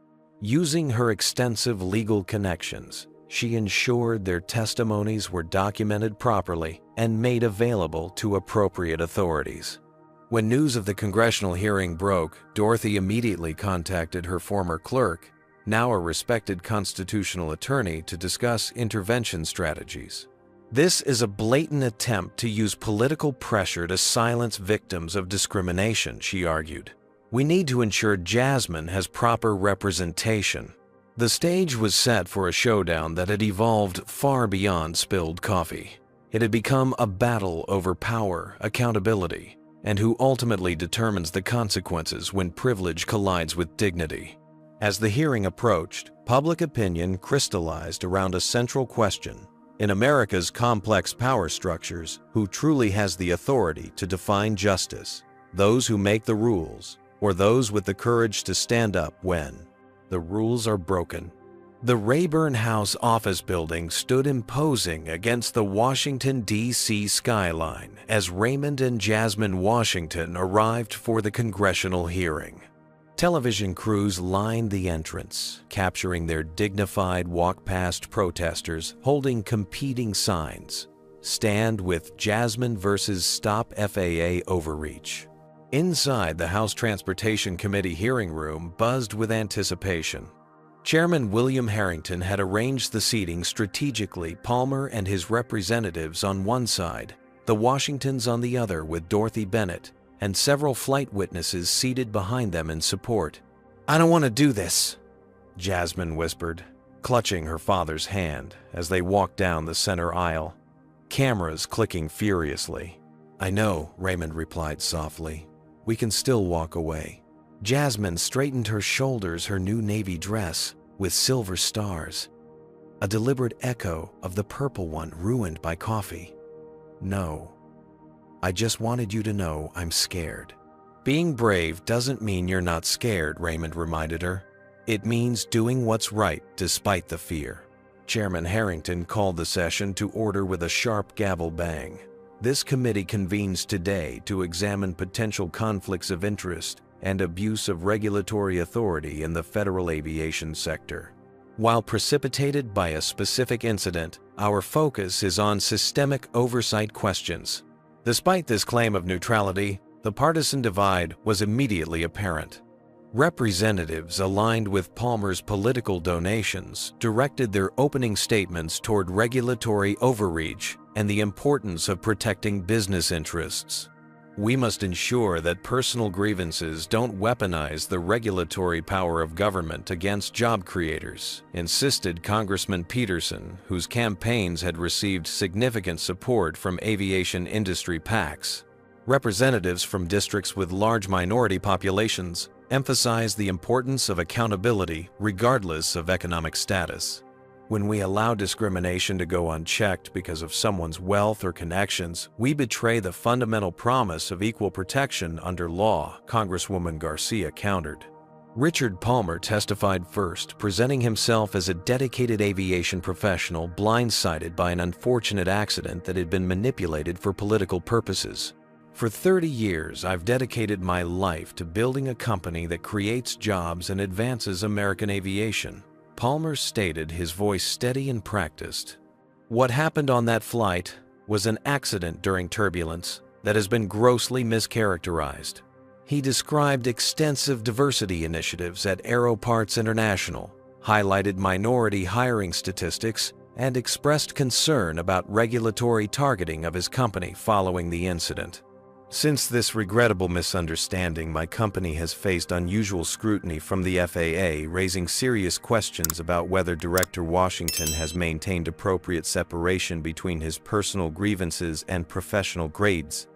Using her extensive legal connections, she ensured their testimonies were documented properly and made available to appropriate authorities. When news of the congressional hearing broke, Dorothy immediately contacted her former clerk, now a respected constitutional attorney, to discuss intervention strategies. "This is a blatant attempt to use political pressure to silence victims of discrimination," she argued. "We need to ensure Jasmine has proper representation." The stage was set for a showdown that had evolved far beyond spilled coffee. It had become a battle over power, accountability, and who ultimately determines the consequences when privilege collides with dignity. As the hearing approached, public opinion crystallized around a central question. In America's complex power structures, who truly has the authority to define justice? Those who make the rules, or those with the courage to stand up when the rules are broken? The Rayburn House office building stood imposing against the Washington, D.C. skyline as Raymond and Jasmine Washington arrived for the congressional hearing. Television crews lined the entrance, capturing their dignified walk-past protesters holding competing signs. "Stand with Jasmine versus Stop FAA Overreach." Inside, the House Transportation Committee hearing room buzzed with anticipation. Chairman William Harrington had arranged the seating strategically, Palmer and his representatives on one side, the Washingtons on the other, with Dorothy Bennett and several flight witnesses seated behind them in support. "I don't want to do this," Jasmine whispered, clutching her father's hand as they walked down the center aisle, cameras clicking furiously. "I know," Raymond replied softly. "We can still walk away." Jasmine straightened her shoulders, her new navy dress with silver stars, a deliberate echo of the purple one ruined by coffee. "No. I just wanted you to know I'm scared." "Being brave doesn't mean you're not scared," Raymond reminded her. "It means doing what's right despite the fear." Chairman Harrington called the session to order with a sharp gavel bang. "This committee convenes today to examine potential conflicts of interest and abuse of regulatory authority in the federal aviation sector. While precipitated by a specific incident, our focus is on systemic oversight questions." Despite this claim of neutrality, the partisan divide was immediately apparent. Representatives aligned with Palmer's political donations directed their opening statements toward regulatory overreach and the importance of protecting business interests. "We must ensure that personal grievances don't weaponize the regulatory power of government against job creators," insisted Congressman Peterson, whose campaigns had received significant support from aviation industry PACs. Representatives from districts with large minority populations emphasized the importance of accountability regardless of economic status. "When we allow discrimination to go unchecked because of someone's wealth or connections, we betray the fundamental promise of equal protection under law," Congresswoman Garcia countered. Richard Palmer testified first, presenting himself as a dedicated aviation professional blindsided by an unfortunate accident that had been manipulated for political purposes. For 30 years, I've dedicated my life to building a company that creates jobs and advances American aviation, Palmer stated, his voice steady and practiced. What happened on that flight was an accident during turbulence that has been grossly mischaracterized. He described extensive diversity initiatives at Aero Parts International, highlighted minority hiring statistics, and expressed concern about regulatory targeting of his company following the incident. Since this regrettable misunderstanding, my company has faced unusual scrutiny from the FAA, raising serious questions about whether Director Washington has maintained appropriate separation between his personal grievances and professional grades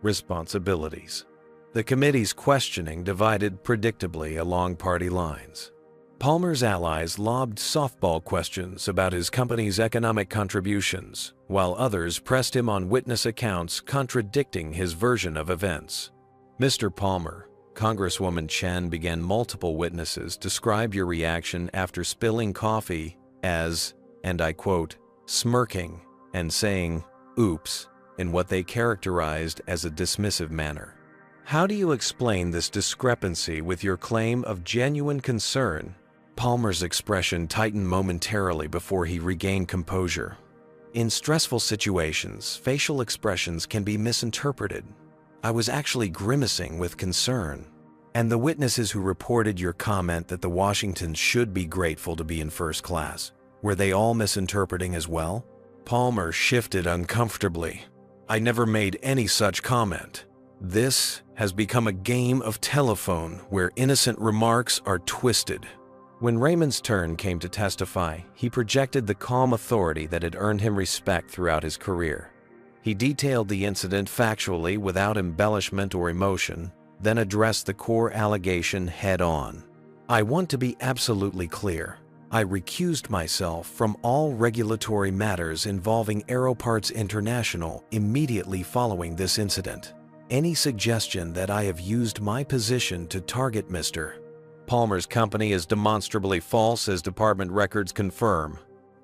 responsibilities. The committee's questioning divided predictably along party lines. Palmer's allies lobbed softball questions about his company's economic contributions, while others pressed him on witness accounts contradicting his version of events. Mr. Palmer, Congresswoman Chen began multiple witnesses describe your reaction after spilling coffee as, and I quote, smirking and saying, oops, in what they characterized as a dismissive manner. How do you explain this discrepancy with your claim of genuine concern? Palmer's expression tightened momentarily before he regained composure. In stressful situations, facial expressions can be misinterpreted. I was actually grimacing with concern. And the witnesses who reported your comment that the Washingtons should be grateful to be in first class, were they all misinterpreting as well? Palmer shifted uncomfortably. I never made any such comment. This has become a game of telephone where innocent remarks are twisted. When Raymond's turn came to testify, he projected the calm authority that had earned him respect throughout his career. He detailed the incident factually without embellishment or emotion, then addressed the core allegation head-on. I want to be absolutely clear. I recused myself from all regulatory matters involving Aero Parts International immediately following this incident. Any suggestion that I have used my position to target Mr. Palmer's company is demonstrably false, as department records confirm.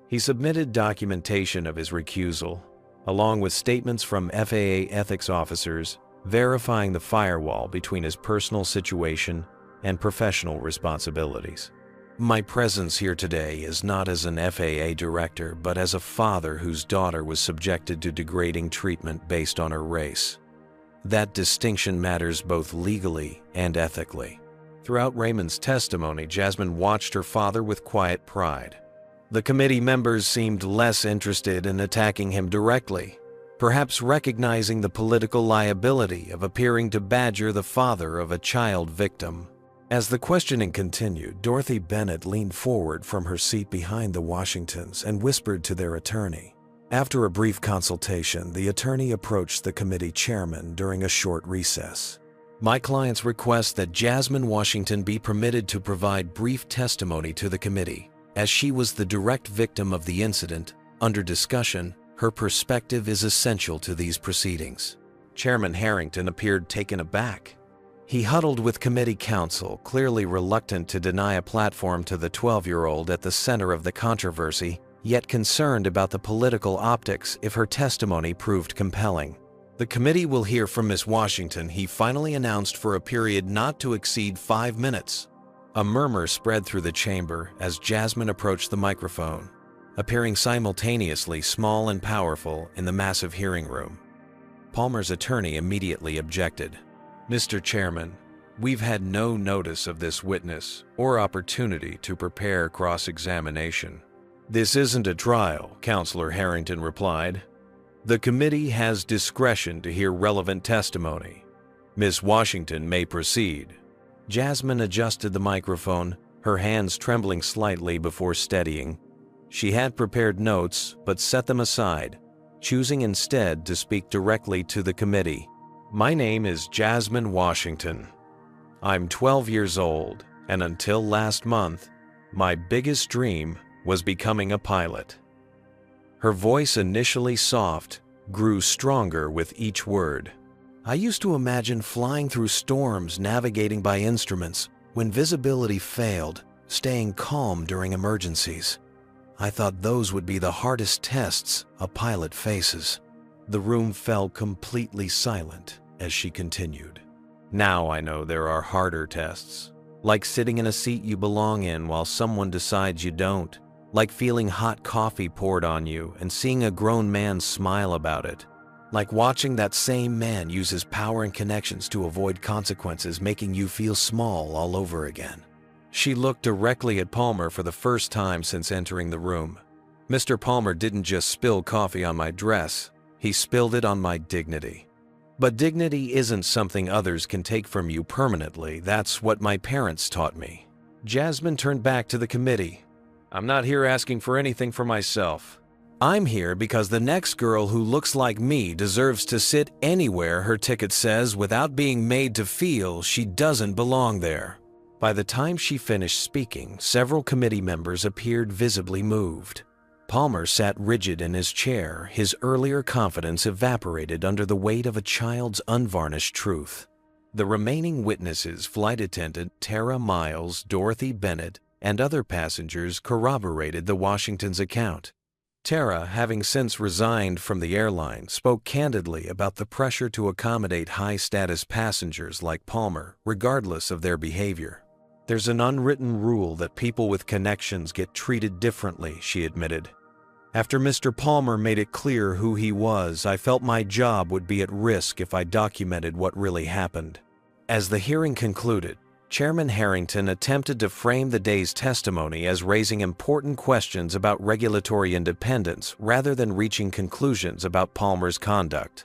He submitted documentation of his recusal, along with statements from FAA ethics officers verifying the firewall between his personal situation and professional responsibilities. My presence here today is not as an FAA director, but as a father whose daughter was subjected to degrading treatment based on her race. That distinction matters both legally and ethically. Throughout Raymond's testimony, Jasmine watched her father with quiet pride. The committee members seemed less interested in attacking him directly, perhaps recognizing the political liability of appearing to badger the father of a child victim. As the questioning continued, Dorothy Bennett leaned forward from her seat behind the Washingtons and whispered to their attorney. After a brief consultation, the attorney approached the committee chairman during a short recess. My client's request that Jasmine Washington be permitted to provide brief testimony to the committee, as she was the direct victim of the incident. Under discussion, her perspective is essential to these proceedings. Chairman Harrington appeared taken aback. He huddled with committee counsel, clearly reluctant to deny a platform to the 12-year-old at the center of the controversy, yet concerned about the political optics if her testimony proved compelling. The committee will hear from Ms. Washington, he finally announced, for a period not to exceed 5 minutes. A murmur spread through the chamber as Jasmine approached the microphone, appearing simultaneously small and powerful in the massive hearing room. Palmer's attorney immediately objected. Mr. Chairman, we've had no notice of this witness or opportunity to prepare cross-examination. This isn't a trial, Counselor Harrington replied. The committee has discretion to hear relevant testimony. Ms. Washington may proceed. Jasmine adjusted the microphone, her hands trembling slightly before steadying. She had prepared notes but set them aside, choosing instead to speak directly to the committee. My name is Jasmine Washington. I'm 12 years old, and until last month, my biggest dream was becoming a pilot. Her voice, initially soft, grew stronger with each word. I used to imagine flying through storms, navigating by instruments, when visibility failed, staying calm during emergencies. I thought those would be the hardest tests a pilot faces. The room fell completely silent, as she continued. Now I know there are harder tests, like sitting in a seat you belong in while someone decides you don't, like feeling hot coffee poured on you and seeing a grown man smile about it, like watching that same man use his power and connections to avoid consequences, making you feel small all over again. She looked directly at Palmer for the first time since entering the room. Mr. Palmer didn't just spill coffee on my dress, he spilled it on my dignity. But dignity isn't something others can take from you permanently. That's what my parents taught me. Jasmine turned back to the committee. I'm not here asking for anything for myself. I'm here because the next girl who looks like me deserves to sit anywhere her ticket says without being made to feel she doesn't belong there. By the time she finished speaking, several committee members appeared visibly moved. Palmer sat rigid in his chair, his earlier confidence evaporated under the weight of a child's unvarnished truth. The remaining witnesses, flight attendant Tara Miles, Dorothy Bennett, and other passengers corroborated the Washingtons' account. Tara, having since resigned from the airline, spoke candidly about the pressure to accommodate high-status passengers like Palmer, regardless of their behavior. There's an unwritten rule that people with connections get treated differently, she admitted. After Mr. Palmer made it clear who he was, I felt my job would be at risk if I documented what really happened. As the hearing concluded, Chairman Harrington attempted to frame the day's testimony as raising important questions about regulatory independence rather than reaching conclusions about Palmer's conduct.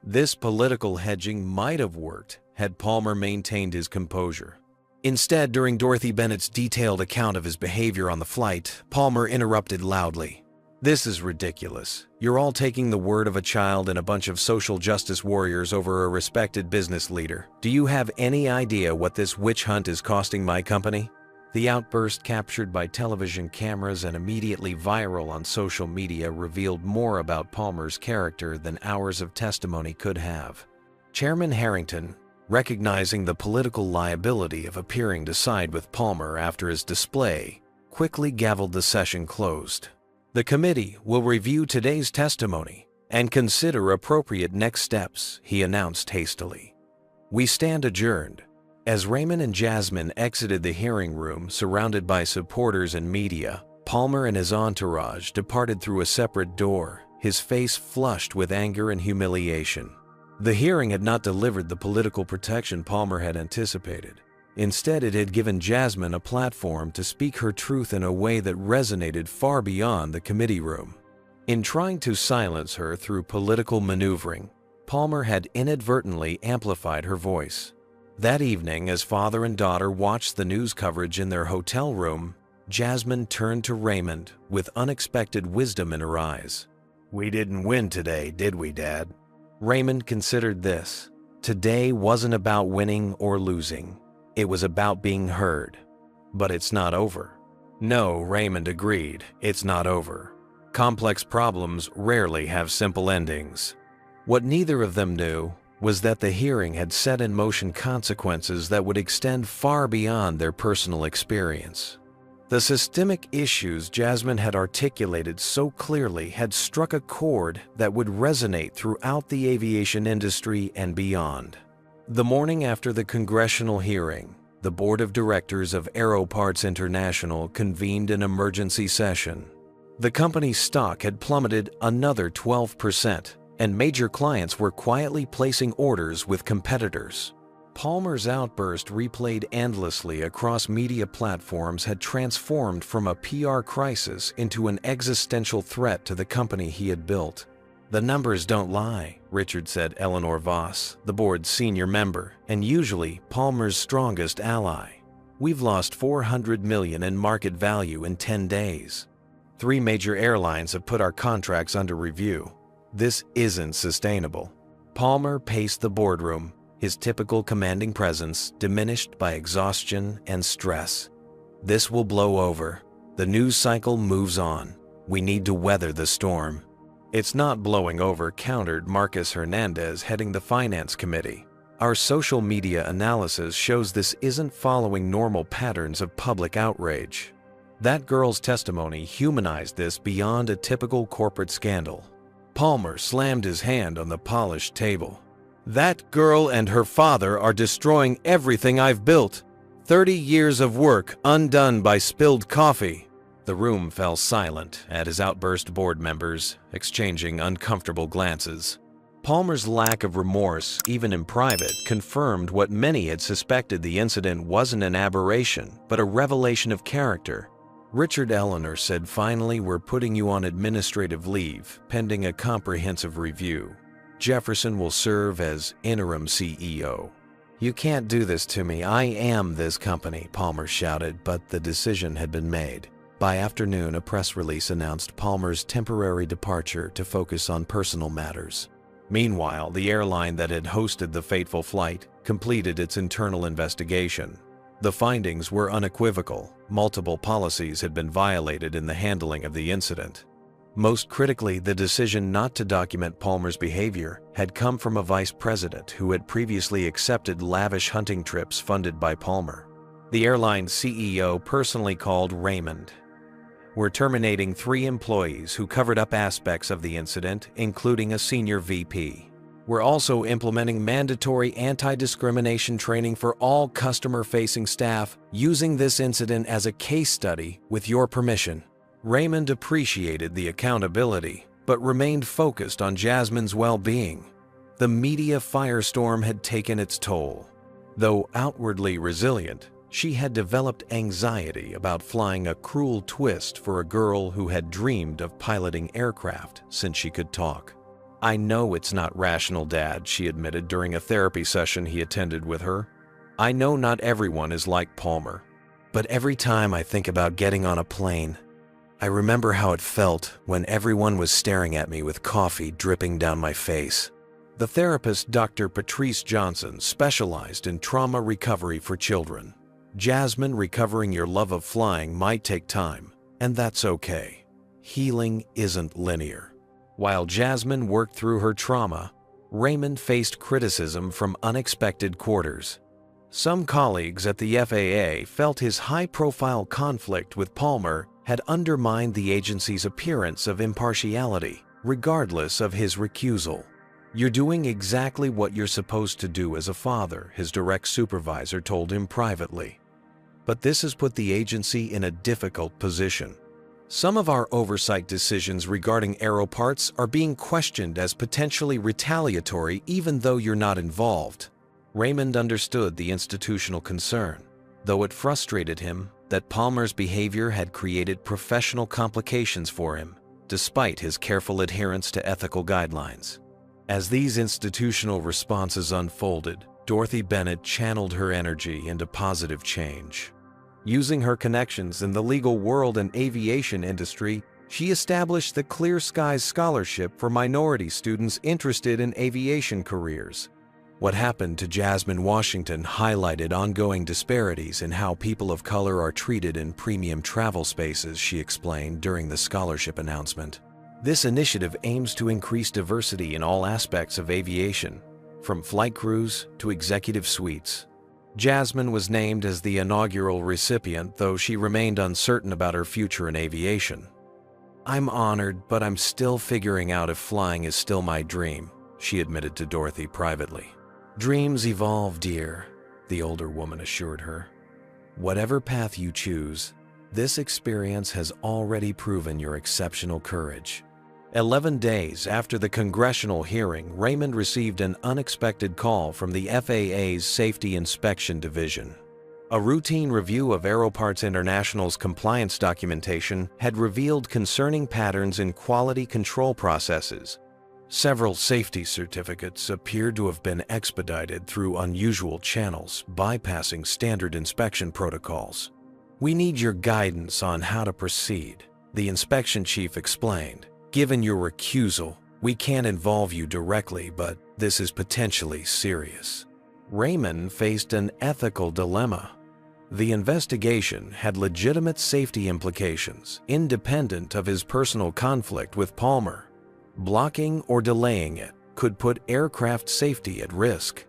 This political hedging might have worked had Palmer maintained his composure. Instead, during Dorothy Bennett's detailed account of his behavior on the flight, Palmer interrupted loudly. This is ridiculous. You're all taking the word of a child and a bunch of social justice warriors over a respected business leader. Do you have any idea what this witch hunt is costing my company? The outburst, captured by television cameras and immediately viral on social media, revealed more about Palmer's character than hours of testimony could have. Chairman Harrington, recognizing the political liability of appearing to side with Palmer after his display, quickly gavelled the session closed. The committee will review today's testimony and consider appropriate next steps, he announced hastily. We stand adjourned. As Raymond and Jasmine exited the hearing room, surrounded by supporters and media, Palmer and his entourage departed through a separate door, his face flushed with anger and humiliation. The hearing had not delivered the political protection Palmer had anticipated. Instead, it had given Jasmine a platform to speak her truth in a way that resonated far beyond the committee room. In trying to silence her through political maneuvering, Palmer had inadvertently amplified her voice. That evening, as father and daughter watched the news coverage in their hotel room, Jasmine turned to Raymond with unexpected wisdom in her eyes. We didn't win today, did we, Dad? Raymond considered this. Today wasn't about winning or losing. It was about being heard. But it's not over. No, Raymond agreed, it's not over. Complex problems rarely have simple endings. What neither of them knew was that the hearing had set in motion consequences that would extend far beyond their personal experience. The systemic issues Jasmine had articulated so clearly had struck a chord that would resonate throughout the aviation industry and beyond. The morning after the congressional hearing, the board of directors of Aero Parts International convened an emergency session. The company's stock had plummeted another 12%, and major clients were quietly placing orders with competitors. Palmer's outburst, replayed endlessly across media platforms, had transformed from a PR crisis into an existential threat to the company he had built. The numbers don't lie, Richard said. Eleanor Voss, the board's senior member, and usually Palmer's strongest ally. We've lost $400 million in market value in 10 days. 3 major airlines have put our contracts under review. This isn't sustainable. Palmer paced the boardroom, his typical commanding presence diminished by exhaustion and stress. This will blow over. The news cycle moves on. We need to weather the storm. It's not blowing over, countered Marcus Hernandez, heading the Finance Committee. Our social media analysis shows this isn't following normal patterns of public outrage. That girl's testimony humanized this beyond a typical corporate scandal. Palmer slammed his hand on the polished table. That girl and her father are destroying everything I've built. 30 years of work undone by spilled coffee." The room fell silent at his outburst, board members exchanging uncomfortable glances. Palmer's lack of remorse, even in private, confirmed what many had suspected: the incident wasn't an aberration, but a revelation of character. Richard Eleanor said, "Finally, we're putting you on administrative leave, pending a comprehensive review. Jefferson will serve as interim CEO." "You can't do this to me. I am this company," Palmer shouted, but the decision had been made. By afternoon, a press release announced Palmer's temporary departure to focus on personal matters. Meanwhile, the airline that had hosted the fateful flight completed its internal investigation. The findings were unequivocal. Multiple policies had been violated in the handling of the incident. Most critically, the decision not to document Palmer's behavior had come from a vice president who had previously accepted lavish hunting trips funded by Palmer. The airline's CEO personally called Raymond. "We're terminating 3 employees who covered up aspects of the incident, including a senior VP. We're also implementing mandatory anti-discrimination training for all customer-facing staff, using this incident as a case study with your permission." Raymond appreciated the accountability, but remained focused on Jasmine's well-being. The media firestorm had taken its toll. Though outwardly resilient, she had developed anxiety about flying a cruel twist for a girl who had dreamed of piloting aircraft since she could talk. "I know it's not rational, Dad," she admitted during a therapy session he attended with her. "I know not everyone is like Palmer. But every time I think about getting on a plane, I remember how it felt when everyone was staring at me with coffee dripping down my face." The therapist, Dr. Patrice Johnson, specialized in trauma recovery for children. "Jasmine, recovering your love of flying might take time, and that's okay. Healing isn't linear." While Jasmine worked through her trauma, Raymond faced criticism from unexpected quarters. Some colleagues at the FAA felt his high-profile conflict with Palmer had undermined the agency's appearance of impartiality, regardless of his recusal. "You're doing exactly what you're supposed to do as a father," his direct supervisor told him privately. "But this has put the agency in a difficult position. Some of our oversight decisions regarding aero parts are being questioned as potentially retaliatory even though you're not involved." Raymond understood the institutional concern, though it frustrated him that Palmer's behavior had created professional complications for him, despite his careful adherence to ethical guidelines. As these institutional responses unfolded, Dorothy Bennett channeled her energy into positive change. Using her connections in the legal world and aviation industry, she established the Clear Skies Scholarship for minority students interested in aviation careers. What happened to Jasmine Washington highlighted ongoing disparities in how people of color are treated in premium travel spaces, she explained during the scholarship announcement. This initiative aims to increase diversity in all aspects of aviation, from flight crews to executive suites. Jasmine was named as the inaugural recipient, though she remained uncertain about her future in aviation. "I'm honored, but I'm still figuring out if flying is still my dream," she admitted to Dorothy privately. "Dreams evolve, dear," the older woman assured her. "Whatever path you choose, this experience has already proven your exceptional courage." 11 days after the congressional hearing, Raymond received an unexpected call from the FAA's Safety Inspection Division. A routine review of Aeroparts International's compliance documentation had revealed concerning patterns in quality control processes. Several safety certificates appeared to have been expedited through unusual channels, bypassing standard inspection protocols. "We need your guidance on how to proceed," the inspection chief explained. "Given your recusal, we can't involve you directly, but this is potentially serious." Raymond faced an ethical dilemma. The investigation had legitimate safety implications, independent of his personal conflict with Palmer. Blocking or delaying it could put aircraft safety at risk,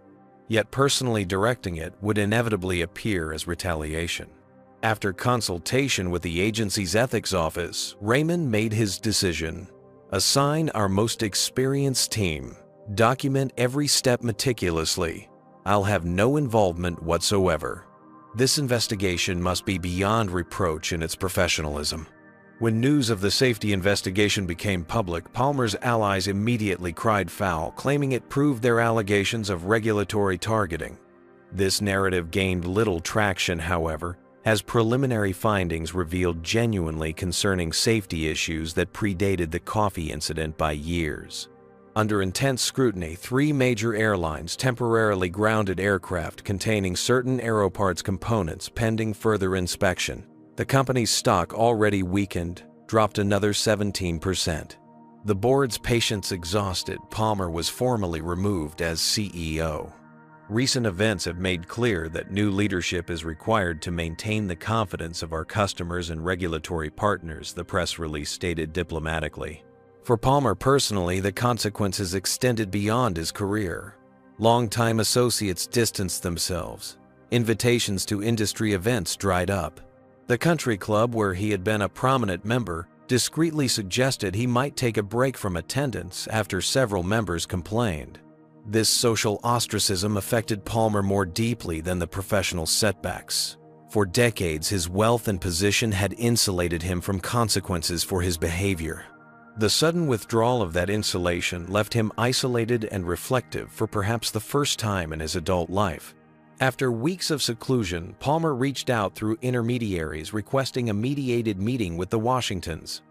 yet personally directing it would inevitably appear as retaliation. After consultation with the agency's ethics office, Raymond made his decision: assign our most experienced team, Document every step meticulously. I'll have no involvement whatsoever. This investigation must be beyond reproach in its professionalism." When news of the safety investigation became public, Palmer's allies immediately cried foul, claiming it proved their allegations of regulatory targeting. This narrative gained little traction, however, as preliminary findings revealed genuinely concerning safety issues that predated the coffee incident by years. Under intense scrutiny, 3 major airlines temporarily grounded aircraft containing certain aeroparts components pending further inspection. The company's stock, already weakened, dropped another 17%. The board's patience exhausted, Palmer was formally removed as CEO. Recent events have made clear that new leadership is required to maintain the confidence of our customers and regulatory partners, the press release stated diplomatically. For Palmer personally, the consequences extended beyond his career. Longtime associates distanced themselves. Invitations to industry events dried up. The country club, where he had been a prominent member, discreetly suggested he might take a break from attendance after several members complained. This social ostracism affected Palmer more deeply than the professional setbacks. For decades, his wealth and position had insulated him from consequences for his behavior. The sudden withdrawal of that insulation left him isolated and reflective for perhaps the first time in his adult life. After weeks of seclusion, Palmer reached out through intermediaries requesting a mediated meeting with the Washingtons.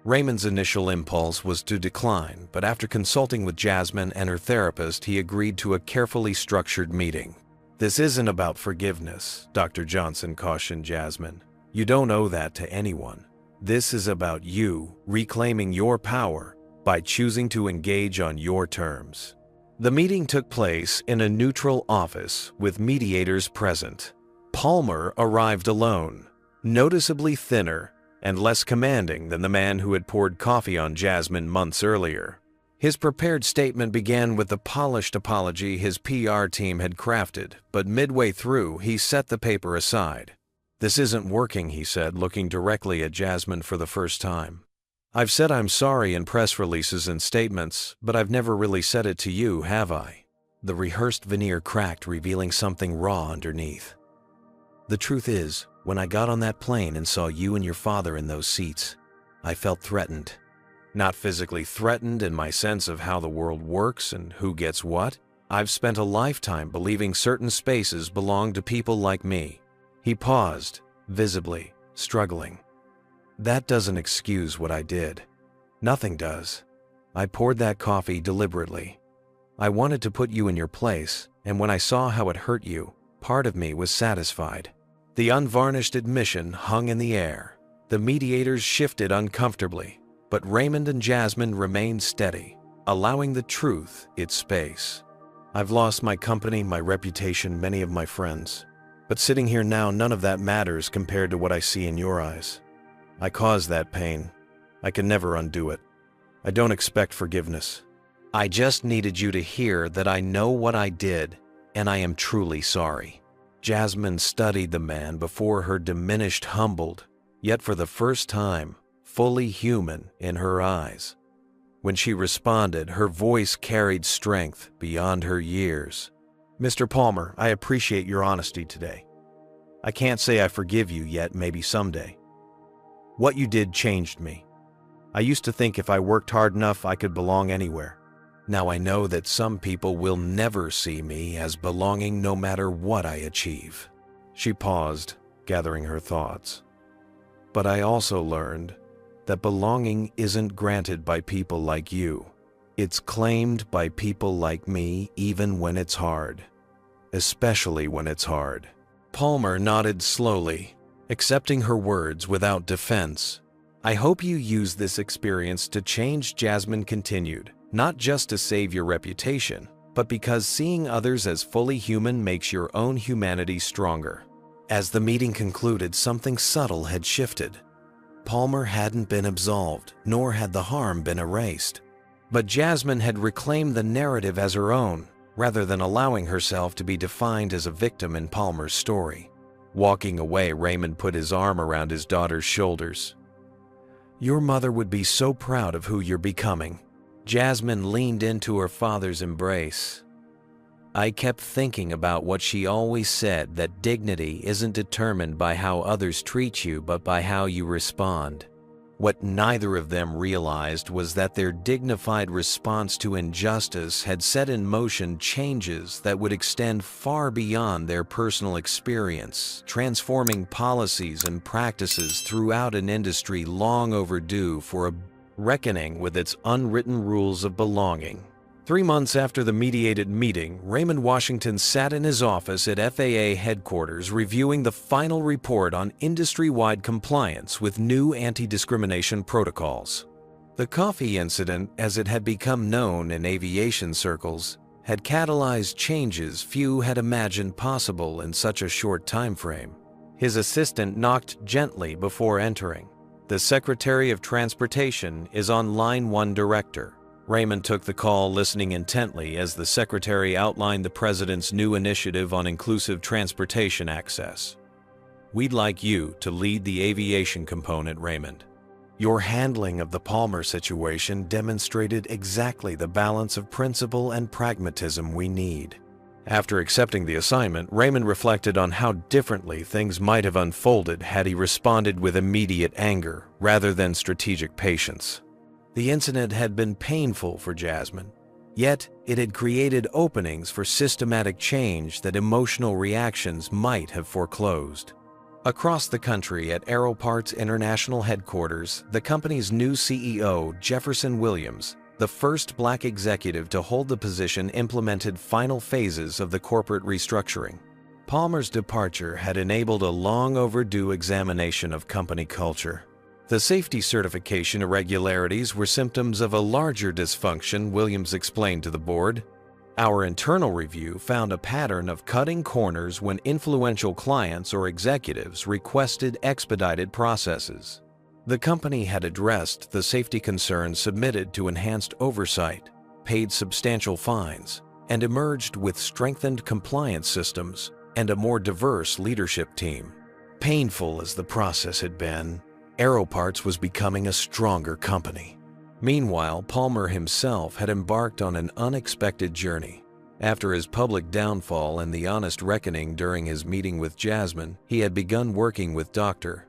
Raymond's initial impulse was to decline, but after consulting with Jasmine and her therapist, he agreed to a carefully structured meeting. "This isn't about forgiveness," Dr. Johnson cautioned Jasmine. "You don't owe that to anyone. This is about you reclaiming your power by choosing to engage on your terms." The meeting took place in a neutral office with mediators present. Palmer arrived alone, noticeably thinner and less commanding than the man who had poured coffee on Jasmine months earlier. His prepared statement began with the polished apology his PR team had crafted, but midway through he set the paper aside. "This isn't working," he said, looking directly at Jasmine for the first time. "I've said I'm sorry in press releases and statements, but I've never really said it to you, have I?" The rehearsed veneer cracked, revealing something raw underneath. "The truth is, when I got on that plane and saw you and your father in those seats, I felt threatened. Not physically threatened in my sense of how the world works and who gets what. I've spent a lifetime believing certain spaces belong to people like me." He paused, visibly struggling. "That doesn't excuse what I did. Nothing does. I poured that coffee deliberately. I wanted to put you in your place, and when I saw how it hurt you, part of me was satisfied." The unvarnished admission hung in the air. The mediators shifted uncomfortably, but Raymond and Jasmine remained steady, allowing the truth its space. "I've lost my company, my reputation, many of my friends. But sitting here now, none of that matters compared to what I see in your eyes. I caused that pain. I can never undo it. I don't expect forgiveness. I just needed you to hear that I know what I did, and I am truly sorry." Jasmine studied the man before her, diminished, humbled, yet for the first time, fully human in her eyes. When she responded, her voice carried strength beyond her years. "Mr. Palmer, I appreciate your honesty today. I can't say I forgive you yet, maybe someday. What you did changed me. I used to think if I worked hard enough, I could belong anywhere. Now I know that some people will never see me as belonging no matter what I achieve." She paused, gathering her thoughts. "But I also learned that belonging isn't granted by people like you. It's claimed by people like me even when it's hard. Especially when it's hard." Palmer nodded slowly, accepting her words without defense. "I hope you use this experience to change," Jasmine continued, "not just to save your reputation, but because seeing others as fully human makes your own humanity stronger." As the meeting concluded, something subtle had shifted. Palmer hadn't been absolved, nor had the harm been erased. But Jasmine had reclaimed the narrative as her own, rather than allowing herself to be defined as a victim in Palmer's story. Walking away, Raymond put his arm around his daughter's shoulders. "Your mother would be so proud of who you're becoming. Jasmine leaned into her father's embrace. I kept thinking about what she always said, that dignity isn't determined by how others treat you, but by how you respond. What neither of them realized was that their dignified response to injustice had set in motion changes that would extend far beyond their personal experience, transforming policies and practices throughout an industry long overdue for a reckoning with its unwritten rules of belonging. 3 months after the mediated meeting, Raymond Washington sat in his office at FAA headquarters reviewing the final report on industry-wide compliance with new anti-discrimination protocols. The coffee incident, as it had become known in aviation circles, had catalyzed changes few had imagined possible in such a short time frame. His assistant knocked gently before entering. The Secretary of Transportation is on line 1, Director. Raymond took the call, listening intently as the secretary outlined the president's new initiative on inclusive transportation access. We'd like you to lead the aviation component, Raymond. Your handling of the Palmer situation demonstrated exactly the balance of principle and pragmatism we need. After accepting the assignment, Raymond reflected on how differently things might have unfolded had he responded with immediate anger rather than strategic patience. The incident had been painful for Jasmine, yet it had created openings for systematic change that emotional reactions might have foreclosed. Across the country at Aeroparts International Headquarters, the company's new CEO, Jefferson Williams, the first Black executive to hold the position, implemented final phases of the corporate restructuring. Palmer's departure had enabled a long overdue examination of company culture. The safety certification irregularities were symptoms of a larger dysfunction, Williams explained to the board. Our internal review found a pattern of cutting corners when influential clients or executives requested expedited processes. The company had addressed the safety concerns submitted to enhanced oversight, paid substantial fines, and emerged with strengthened compliance systems and a more diverse leadership team. Painful as the process had been, Aeroparts was becoming a stronger company. Meanwhile, Palmer himself had embarked on an unexpected journey. After his public downfall and the honest reckoning during his meeting with Jasmine, he had begun working with Dr.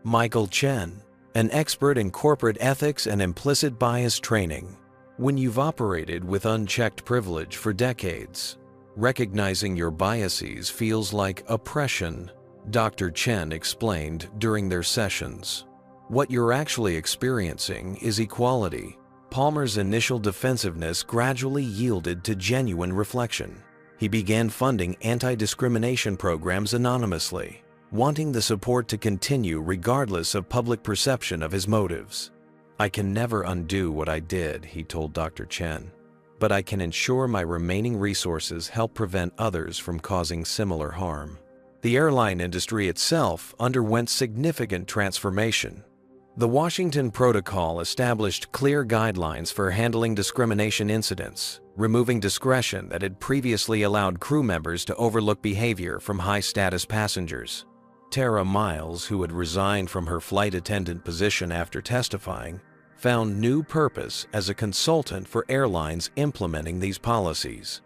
Michael Chen, an expert in corporate ethics and implicit bias training. When you've operated with unchecked privilege for decades, recognizing your biases feels like oppression, Dr. Chen explained during their sessions. What you're actually experiencing is equality. Palmer's initial defensiveness gradually yielded to genuine reflection. He began funding anti-discrimination programs anonymously, wanting the support to continue regardless of public perception of his motives. I can never undo what I did, he told Dr. Chen, but I can ensure my remaining resources help prevent others from causing similar harm. The airline industry itself underwent significant transformation. The Washington Protocol established clear guidelines for handling discrimination incidents, removing discretion that had previously allowed crew members to overlook behavior from high-status passengers. Tara Miles, who had resigned from her flight attendant position after testifying, found new purpose as a consultant for airlines implementing these policies.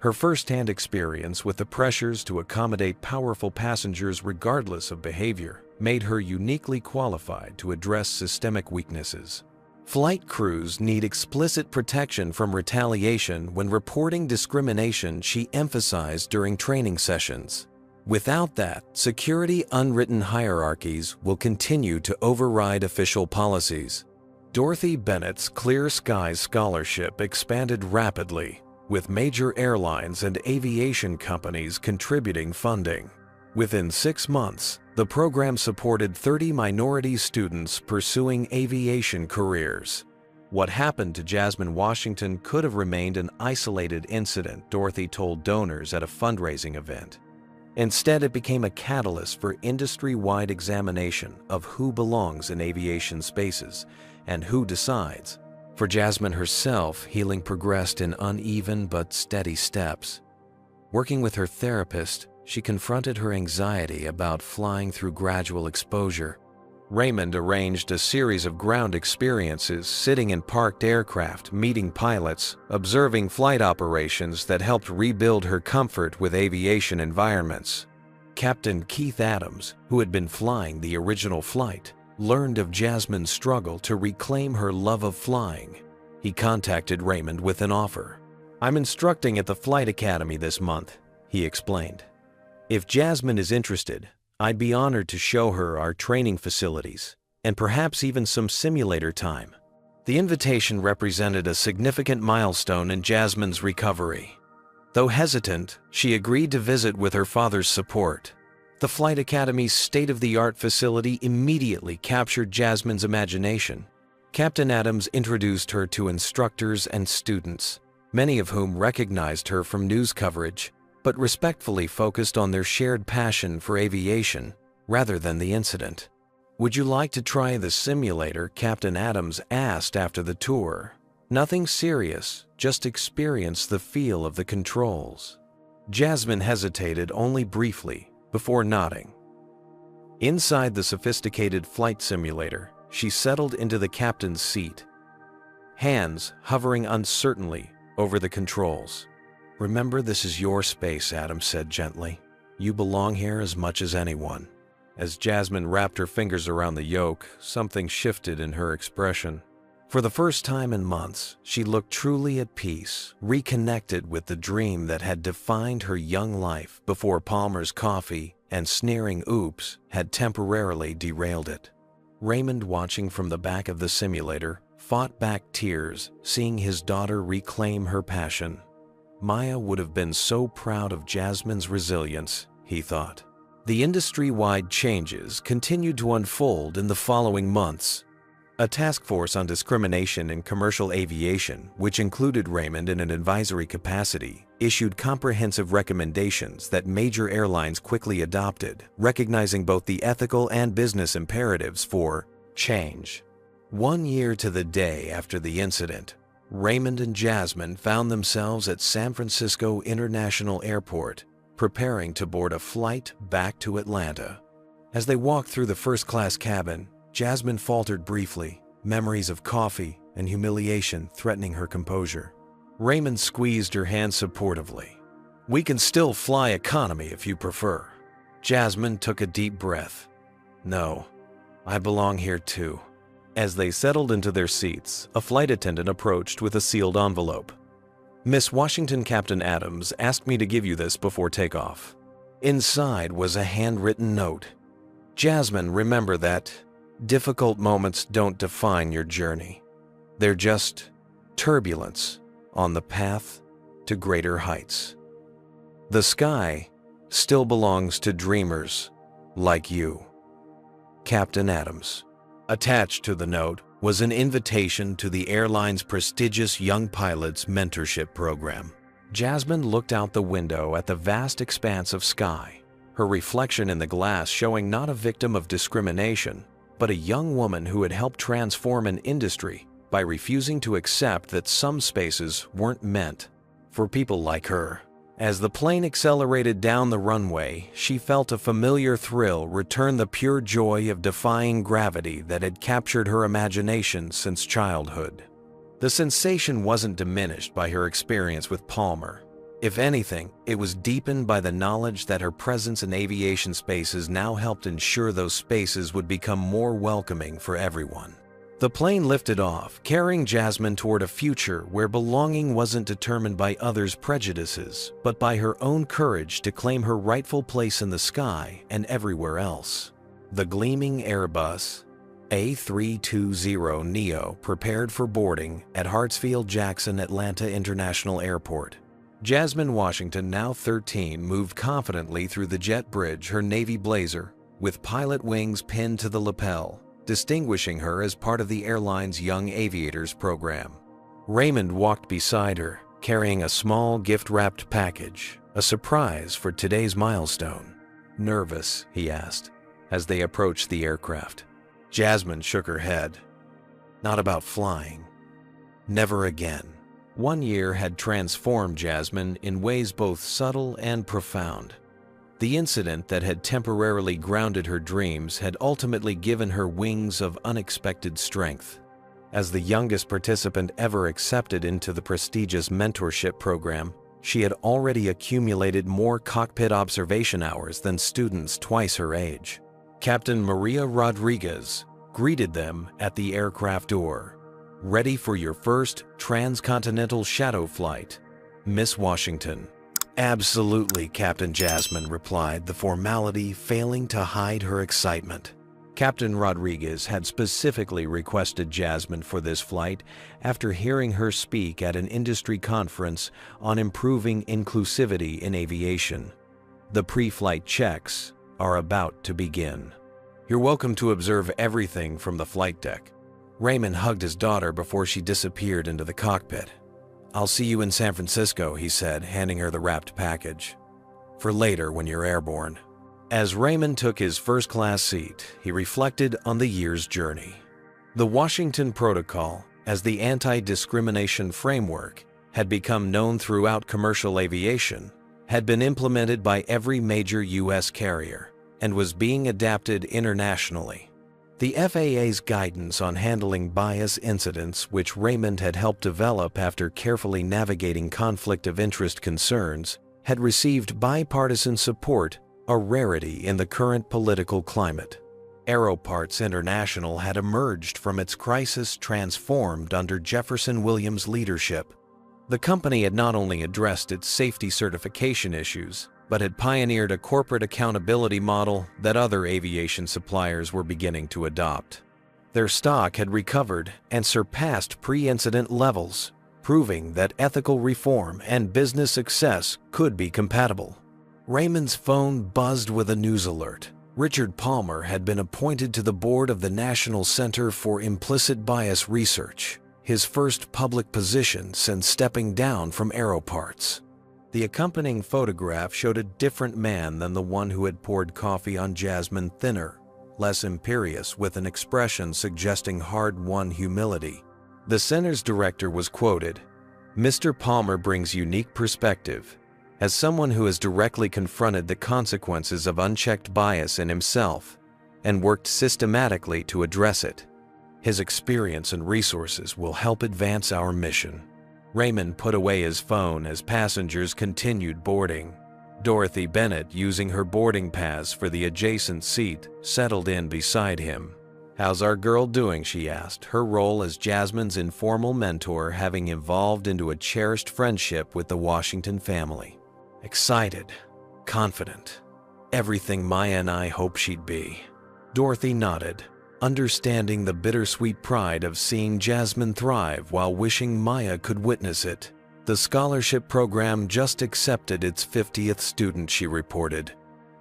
Her first-hand experience with the pressures to accommodate powerful passengers regardless of behavior made her uniquely qualified to address systemic weaknesses. Flight crews need explicit protection from retaliation when reporting discrimination, she emphasized during training sessions. Without that, security unwritten hierarchies will continue to override official policies. Dorothy Bennett's Clear Skies Scholarship expanded rapidly, with major airlines and aviation companies contributing funding. Within 6 months, the program supported 30 minority students pursuing aviation careers. What happened to Jasmine Washington could have remained an isolated incident, Dorothy told donors at a fundraising event. Instead, it became a catalyst for industry-wide examination of who belongs in aviation spaces and who decides. For Jasmine herself, healing progressed in uneven but steady steps. Working with her therapist, she confronted her anxiety about flying through gradual exposure, Raymond arranged a series of ground experiences, sitting in parked aircraft, meeting pilots, observing flight operations that helped rebuild her comfort with aviation environments. Captain Keith Adams, who had been flying the original flight, learned of Jasmine's struggle to reclaim her love of flying. He contacted Raymond with an offer. "I'm instructing at the Flight Academy this month," he explained. "If Jasmine is interested, I'd be honored to show her our training facilities, and perhaps even some simulator time." The invitation represented a significant milestone in Jasmine's recovery. Though hesitant, she agreed to visit with her father's support. The Flight Academy's state-of-the-art facility immediately captured Jasmine's imagination. Captain Adams introduced her to instructors and students, many of whom recognized her from news coverage, but respectfully focused on their shared passion for aviation rather than the incident. "Would you like to try the simulator?" Captain Adams asked after the tour. "Nothing serious, just experience the feel of the controls." Jasmine hesitated only briefly before nodding. Inside the sophisticated flight simulator, she settled into the captain's seat, hands hovering uncertainly over the controls. "Remember, this is your space," Adams said gently. "You belong here as much as anyone." As Jasmine wrapped her fingers around the yoke, something shifted in her expression. For the first time in months, she looked truly at peace, reconnected with the dream that had defined her young life before Palmer's coffee and sneering oops had temporarily derailed it. Raymond, watching from the back of the simulator, fought back tears, seeing his daughter reclaim her passion. Maya would have been so proud of Jasmine's resilience, he thought. The industry-wide changes continued to unfold in the following months. A task force on discrimination in commercial aviation, which included Raymond in an advisory capacity, issued comprehensive recommendations that major airlines quickly adopted, recognizing both the ethical and business imperatives for change. 1 year to the day after the incident, Raymond and Jasmine found themselves at San Francisco International Airport, preparing to board a flight back to Atlanta. As they walked through the first-class cabin, Jasmine faltered briefly, memories of coffee and humiliation threatening her composure. Raymond squeezed her hand supportively. "We can still fly economy if you prefer." Jasmine took a deep breath. "No, I belong here too." As they settled into their seats, a flight attendant approached with a sealed envelope. "Miss Washington, Captain Adams asked me to give you this before takeoff." Inside was a handwritten note. "Jasmine, remember that difficult moments don't define your journey. They're just turbulence on the path to greater heights. The sky still belongs to dreamers like you. Captain Adams." Attached to the note was an invitation to the airline's prestigious Young Pilots Mentorship Program. Jasmine looked out the window at the vast expanse of sky, her reflection in the glass showing not a victim of discrimination, but a young woman who had helped transform an industry by refusing to accept that some spaces weren't meant for people like her. As the plane accelerated down the runway, she felt a familiar thrill return, the pure joy of defying gravity that had captured her imagination since childhood. The sensation wasn't diminished by her experience with Palmer. If anything, it was deepened by the knowledge that her presence in aviation spaces now helped ensure those spaces would become more welcoming for everyone. The plane lifted off, carrying Jasmine toward a future where belonging wasn't determined by others' prejudices, but by her own courage to claim her rightful place in the sky and everywhere else. The gleaming Airbus A320neo prepared for boarding at Hartsfield-Jackson Atlanta International Airport. Jasmine Washington, now 13, moved confidently through the jet bridge, her navy blazer, with pilot wings pinned to the lapel, distinguishing her as part of the airline's Young Aviators program. Raymond walked beside her, carrying a small gift-wrapped package, a surprise for today's milestone. "Nervous?" he asked, as they approached the aircraft. Jasmine shook her head. "Not about flying. Never again." 1 year had transformed Jasmine in ways both subtle and profound. The incident that had temporarily grounded her dreams had ultimately given her wings of unexpected strength. As the youngest participant ever accepted into the prestigious mentorship program, she had already accumulated more cockpit observation hours than students twice her age. Captain Maria Rodriguez greeted them at the aircraft door. "Ready for your first transcontinental shadow flight, Miss Washington." "Absolutely," Captain Jasmine replied, the formality failing to hide her excitement. Captain Rodriguez had specifically requested Jasmine for this flight after hearing her speak at an industry conference on improving inclusivity in aviation. The pre-flight checks are about to begin. "You're welcome to observe everything from the flight deck." Raymond hugged his daughter before she disappeared into the cockpit. "I'll see you in San Francisco," he said, handing her the wrapped package. "For later when you're airborne." As Raymond took his first-class seat, he reflected on the year's journey. The Washington Protocol, as the anti-discrimination framework, had become known throughout commercial aviation, had been implemented by every major U.S. carrier, and was being adapted internationally. The FAA's guidance on handling bias incidents, which Raymond had helped develop after carefully navigating conflict of interest concerns, had received bipartisan support, a rarity in the current political climate. Aeroparts International had emerged from its crisis transformed under Jefferson Williams' leadership. The company had not only addressed its safety certification issues, but had pioneered a corporate accountability model that other aviation suppliers were beginning to adopt. Their stock had recovered and surpassed pre-incident levels, proving that ethical reform and business success could be compatible. Raymond's phone buzzed with a news alert. Richard Palmer had been appointed to the board of the National Center for Implicit Bias Research, his first public position since stepping down from Aeroparts. The accompanying photograph showed a different man than the one who had poured coffee on Jasmine, thinner, less imperious, with an expression suggesting hard-won humility. The center's director was quoted, "Mr. Palmer brings unique perspective. As someone who has directly confronted the consequences of unchecked bias in himself and worked systematically to address it, his experience and resources will help advance our mission." Raymond put away his phone as passengers continued boarding. Dorothy Bennett, using her boarding pass for the adjacent seat, settled in beside him. "How's our girl doing?" she asked, her role as Jasmine's informal mentor having evolved into a cherished friendship with the Washington family. "Excited, confident, everything Maya and I hoped she'd be." Dorothy nodded, understanding the bittersweet pride of seeing Jasmine thrive while wishing Maya could witness it. "The scholarship program just accepted its 50th student," she reported.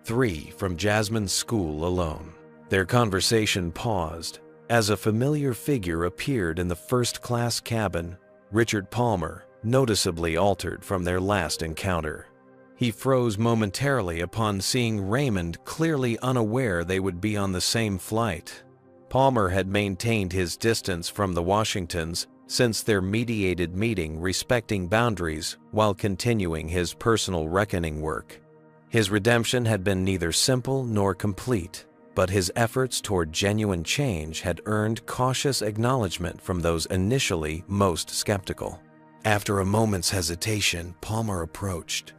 3 from Jasmine's school alone. Their conversation paused as a familiar figure appeared in the first-class cabin, Richard Palmer, noticeably altered from their last encounter. He froze momentarily upon seeing Raymond, clearly unaware they would be on the same flight. Palmer had maintained his distance from the Washingtons since their mediated meeting, respecting boundaries while continuing his personal reckoning work. His redemption had been neither simple nor complete, but his efforts toward genuine change had earned cautious acknowledgement from those initially most skeptical. After a moment's hesitation, Palmer approached.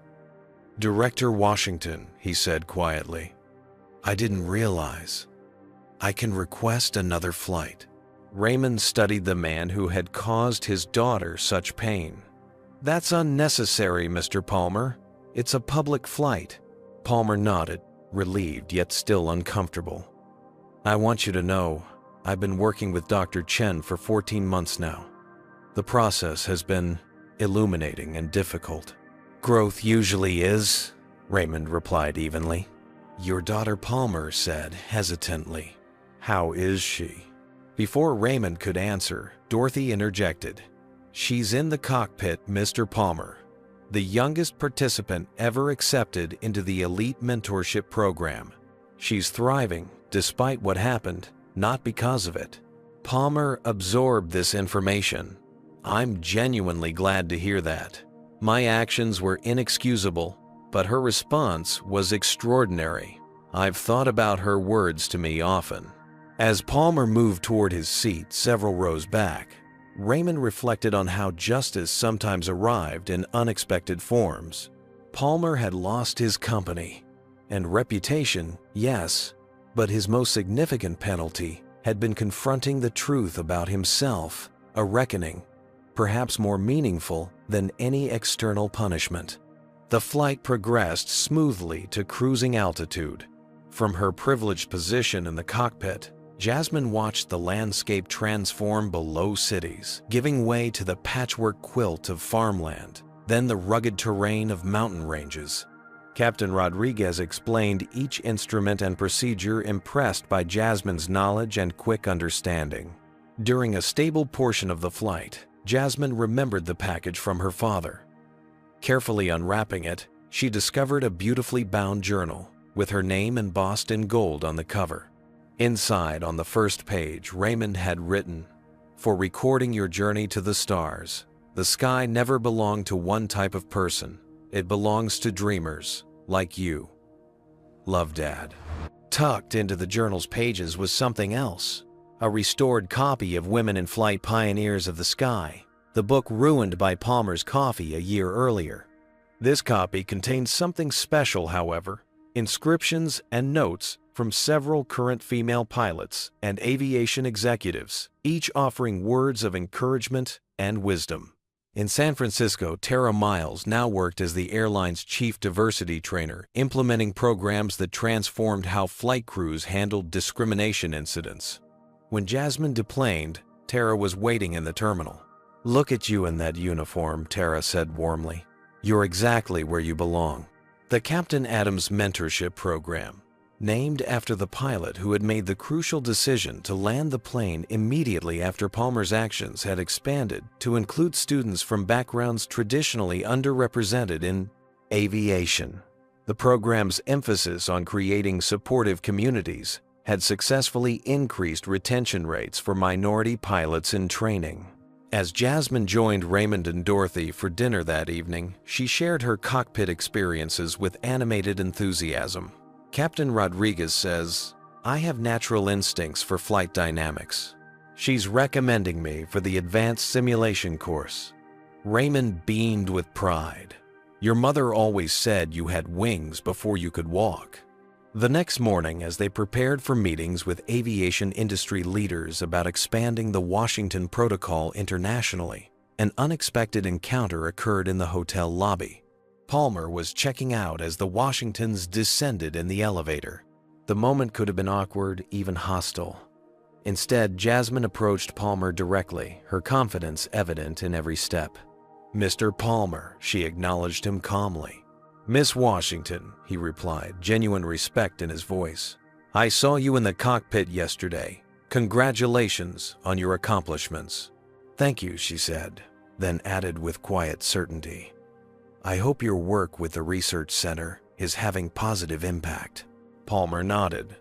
"Director Washington," he said quietly, "I didn't realize. I can request another flight." Raymond studied the man who had caused his daughter such pain. "That's unnecessary, Mr. Palmer. It's a public flight." Palmer nodded, relieved yet still uncomfortable. "I want you to know, I've been working with Dr. Chen for 14 months now. The process has been illuminating and difficult." "Growth usually is," Raymond replied evenly. "Your daughter Palmer said hesitantly. How is she?" Before Raymond could answer, Dorothy interjected. "She's in the cockpit, Mr. Palmer, the youngest participant ever accepted into the elite mentorship program. She's thriving, despite what happened, not because of it." Palmer absorbed this information. "I'm genuinely glad to hear that. My actions were inexcusable, but her response was extraordinary. I've thought about her words to me often. As Palmer moved toward his seat several rows back, Raymond reflected on how justice sometimes arrived in unexpected forms. Palmer had lost his company and reputation, yes, but his most significant penalty had been confronting the truth about himself, a reckoning, perhaps more meaningful than any external punishment. The flight progressed smoothly to cruising altitude. From her privileged position in the cockpit, Jasmine watched the landscape transform below cities, giving way to the patchwork quilt of farmland, then the rugged terrain of mountain ranges. Captain Rodriguez explained each instrument and procedure, impressed by Jasmine's knowledge and quick understanding. During a stable portion of the flight, Jasmine remembered the package from her father. Carefully unwrapping it, she discovered a beautifully bound journal with her name embossed in gold on the cover. Inside, on the first page, Raymond had written, "For recording your journey to the stars, the sky never belonged to one type of person. It belongs to dreamers like you. Love, Dad." Tucked into the journal's pages was something else, a restored copy of Women in Flight, Pioneers of the Sky, the book ruined by Palmer's coffee a year earlier. This copy contained something special, however, inscriptions and notes from several current female pilots and aviation executives, each offering words of encouragement and wisdom. In San Francisco, Tara Miles now worked as the airline's chief diversity trainer, implementing programs that transformed how flight crews handled discrimination incidents. When Jasmine deplaned, Tara was waiting in the terminal. "Look at you in that uniform," Tara said warmly. "You're exactly where you belong." The Captain Adams Mentorship Program, named after the pilot who had made the crucial decision to land the plane immediately after Palmer's actions, had expanded to include students from backgrounds traditionally underrepresented in aviation. The program's emphasis on creating supportive communities had successfully increased retention rates for minority pilots in training. As Jasmine joined Raymond and Dorothy for dinner that evening, she shared her cockpit experiences with animated enthusiasm. Captain Rodriguez says, "I have natural instincts for flight dynamics. She's recommending me for the advanced simulation course." Raymond beamed with pride. "Your mother always said you had wings before you could walk." The next morning, as they prepared for meetings with aviation industry leaders about expanding the Washington Protocol internationally, an unexpected encounter occurred in the hotel lobby. Palmer was checking out as the Washingtons descended in the elevator. The moment could have been awkward, even hostile. Instead, Jasmine approached Palmer directly, her confidence evident in every step. "Mr. Palmer," she acknowledged him calmly. "Miss Washington," he replied, genuine respect in his voice. "I saw you in the cockpit yesterday. Congratulations on your accomplishments." "Thank you," she said, then added with quiet certainty, "I hope your work with the research center is having positive impact." Palmer nodded.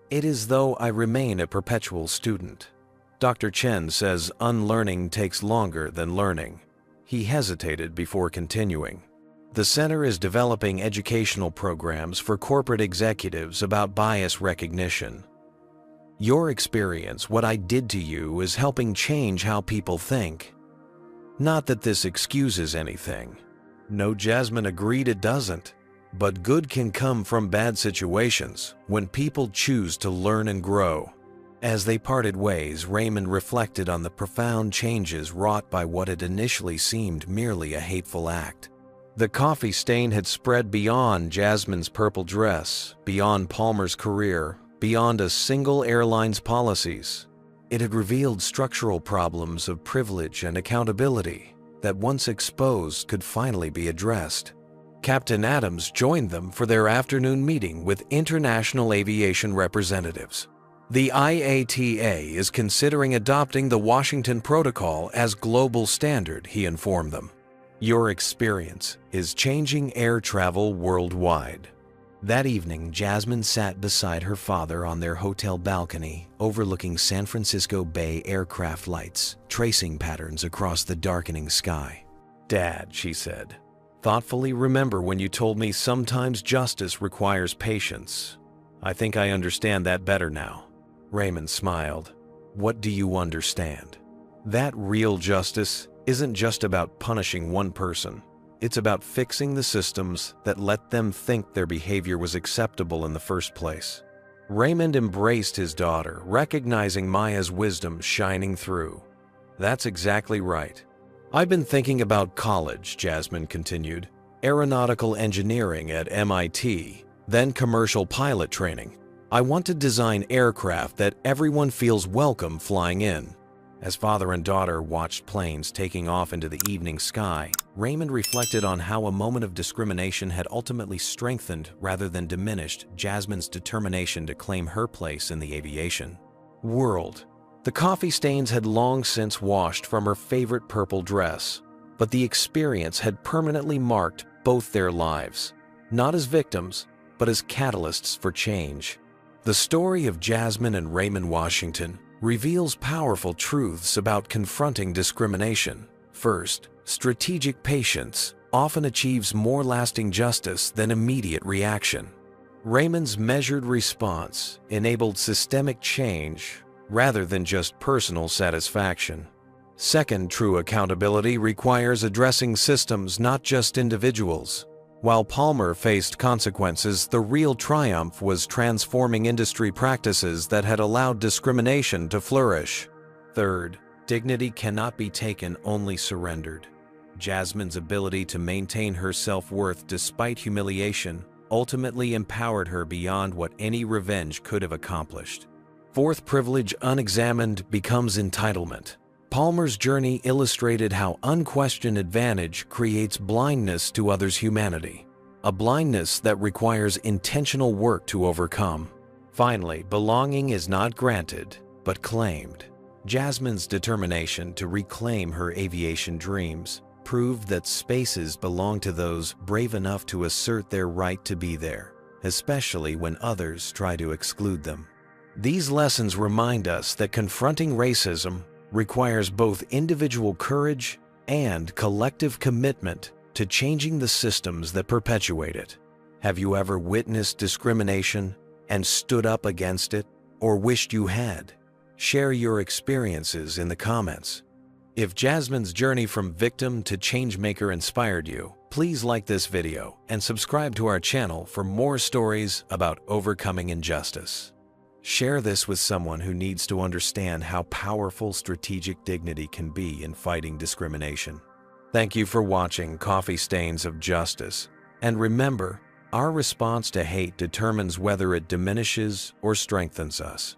"It is though I remain a perpetual student. Dr. Chen says unlearning takes longer than learning." He hesitated before continuing. "The center is developing educational programs for corporate executives about bias recognition. Your experience, what I did to you, is helping change how people think. Not that this excuses anything." No, Jasmine agreed, it doesn't. But good can come from bad situations when people choose to learn and grow. As they parted ways, Raymond reflected on the profound changes wrought by what had initially seemed merely a hateful act. The coffee stain had spread beyond Jasmine's purple dress, beyond Palmer's career, beyond a single airline's policies. It had revealed structural problems of privilege and accountability that, once exposed, could finally be addressed. Captain Adams joined them for their afternoon meeting with international aviation representatives. "The IATA is considering adopting the Washington Protocol as global standard," he informed them. "Your experience is changing air travel worldwide." That evening, Jasmine sat beside her father on their hotel balcony, overlooking San Francisco Bay aircraft lights, tracing patterns across the darkening sky. "Dad," she said, thoughtfully remember when you told me sometimes justice requires patience. I think I understand that better now." Raymond smiled. "What do you understand?" "That real justice isn't just about punishing one person. It's about fixing the systems that let them think their behavior was acceptable in the first place." Raymond embraced his daughter, recognizing Maya's wisdom shining through. "That's exactly right. I've been thinking about college," Jasmine continued. "Aeronautical engineering at MIT, then commercial pilot training. I want to design aircraft that everyone feels welcome flying in." As father and daughter watched planes taking off into the evening sky, Raymond reflected on how a moment of discrimination had ultimately strengthened rather than diminished Jasmine's determination to claim her place in the aviation world. The coffee stains had long since washed from her favorite purple dress, but the experience had permanently marked both their lives, not as victims, but as catalysts for change. The story of Jasmine and Raymond Washington reveals powerful truths about confronting discrimination. First, strategic patience often achieves more lasting justice than immediate reaction. Raymond's measured response enabled systemic change rather than just personal satisfaction. Second, true accountability requires addressing systems, not just individuals. While Palmer faced consequences, the real triumph was transforming industry practices that had allowed discrimination to flourish. Third, dignity cannot be taken, only surrendered. Jasmine's ability to maintain her self-worth despite humiliation ultimately empowered her beyond what any revenge could have accomplished. Fourth, privilege unexamined becomes entitlement. Palmer's journey illustrated how unquestioned advantage creates blindness to others' humanity, a blindness that requires intentional work to overcome. Finally, belonging is not granted, but claimed. Jasmine's determination to reclaim her aviation dreams proved that spaces belong to those brave enough to assert their right to be there, especially when others try to exclude them. These lessons remind us that confronting racism requires both individual courage and collective commitment to changing the systems that perpetuate it. Have you ever witnessed discrimination and stood up against it, or wished you had? Share your experiences in the comments. If Jasmine's journey from victim to changemaker inspired you, please like this video and subscribe to our channel for more stories about overcoming injustice. Share this with someone who needs to understand how powerful strategic dignity can be in fighting discrimination. Thank you for watching Coffee Stains of Justice. And remember, our response to hate determines whether it diminishes or strengthens us.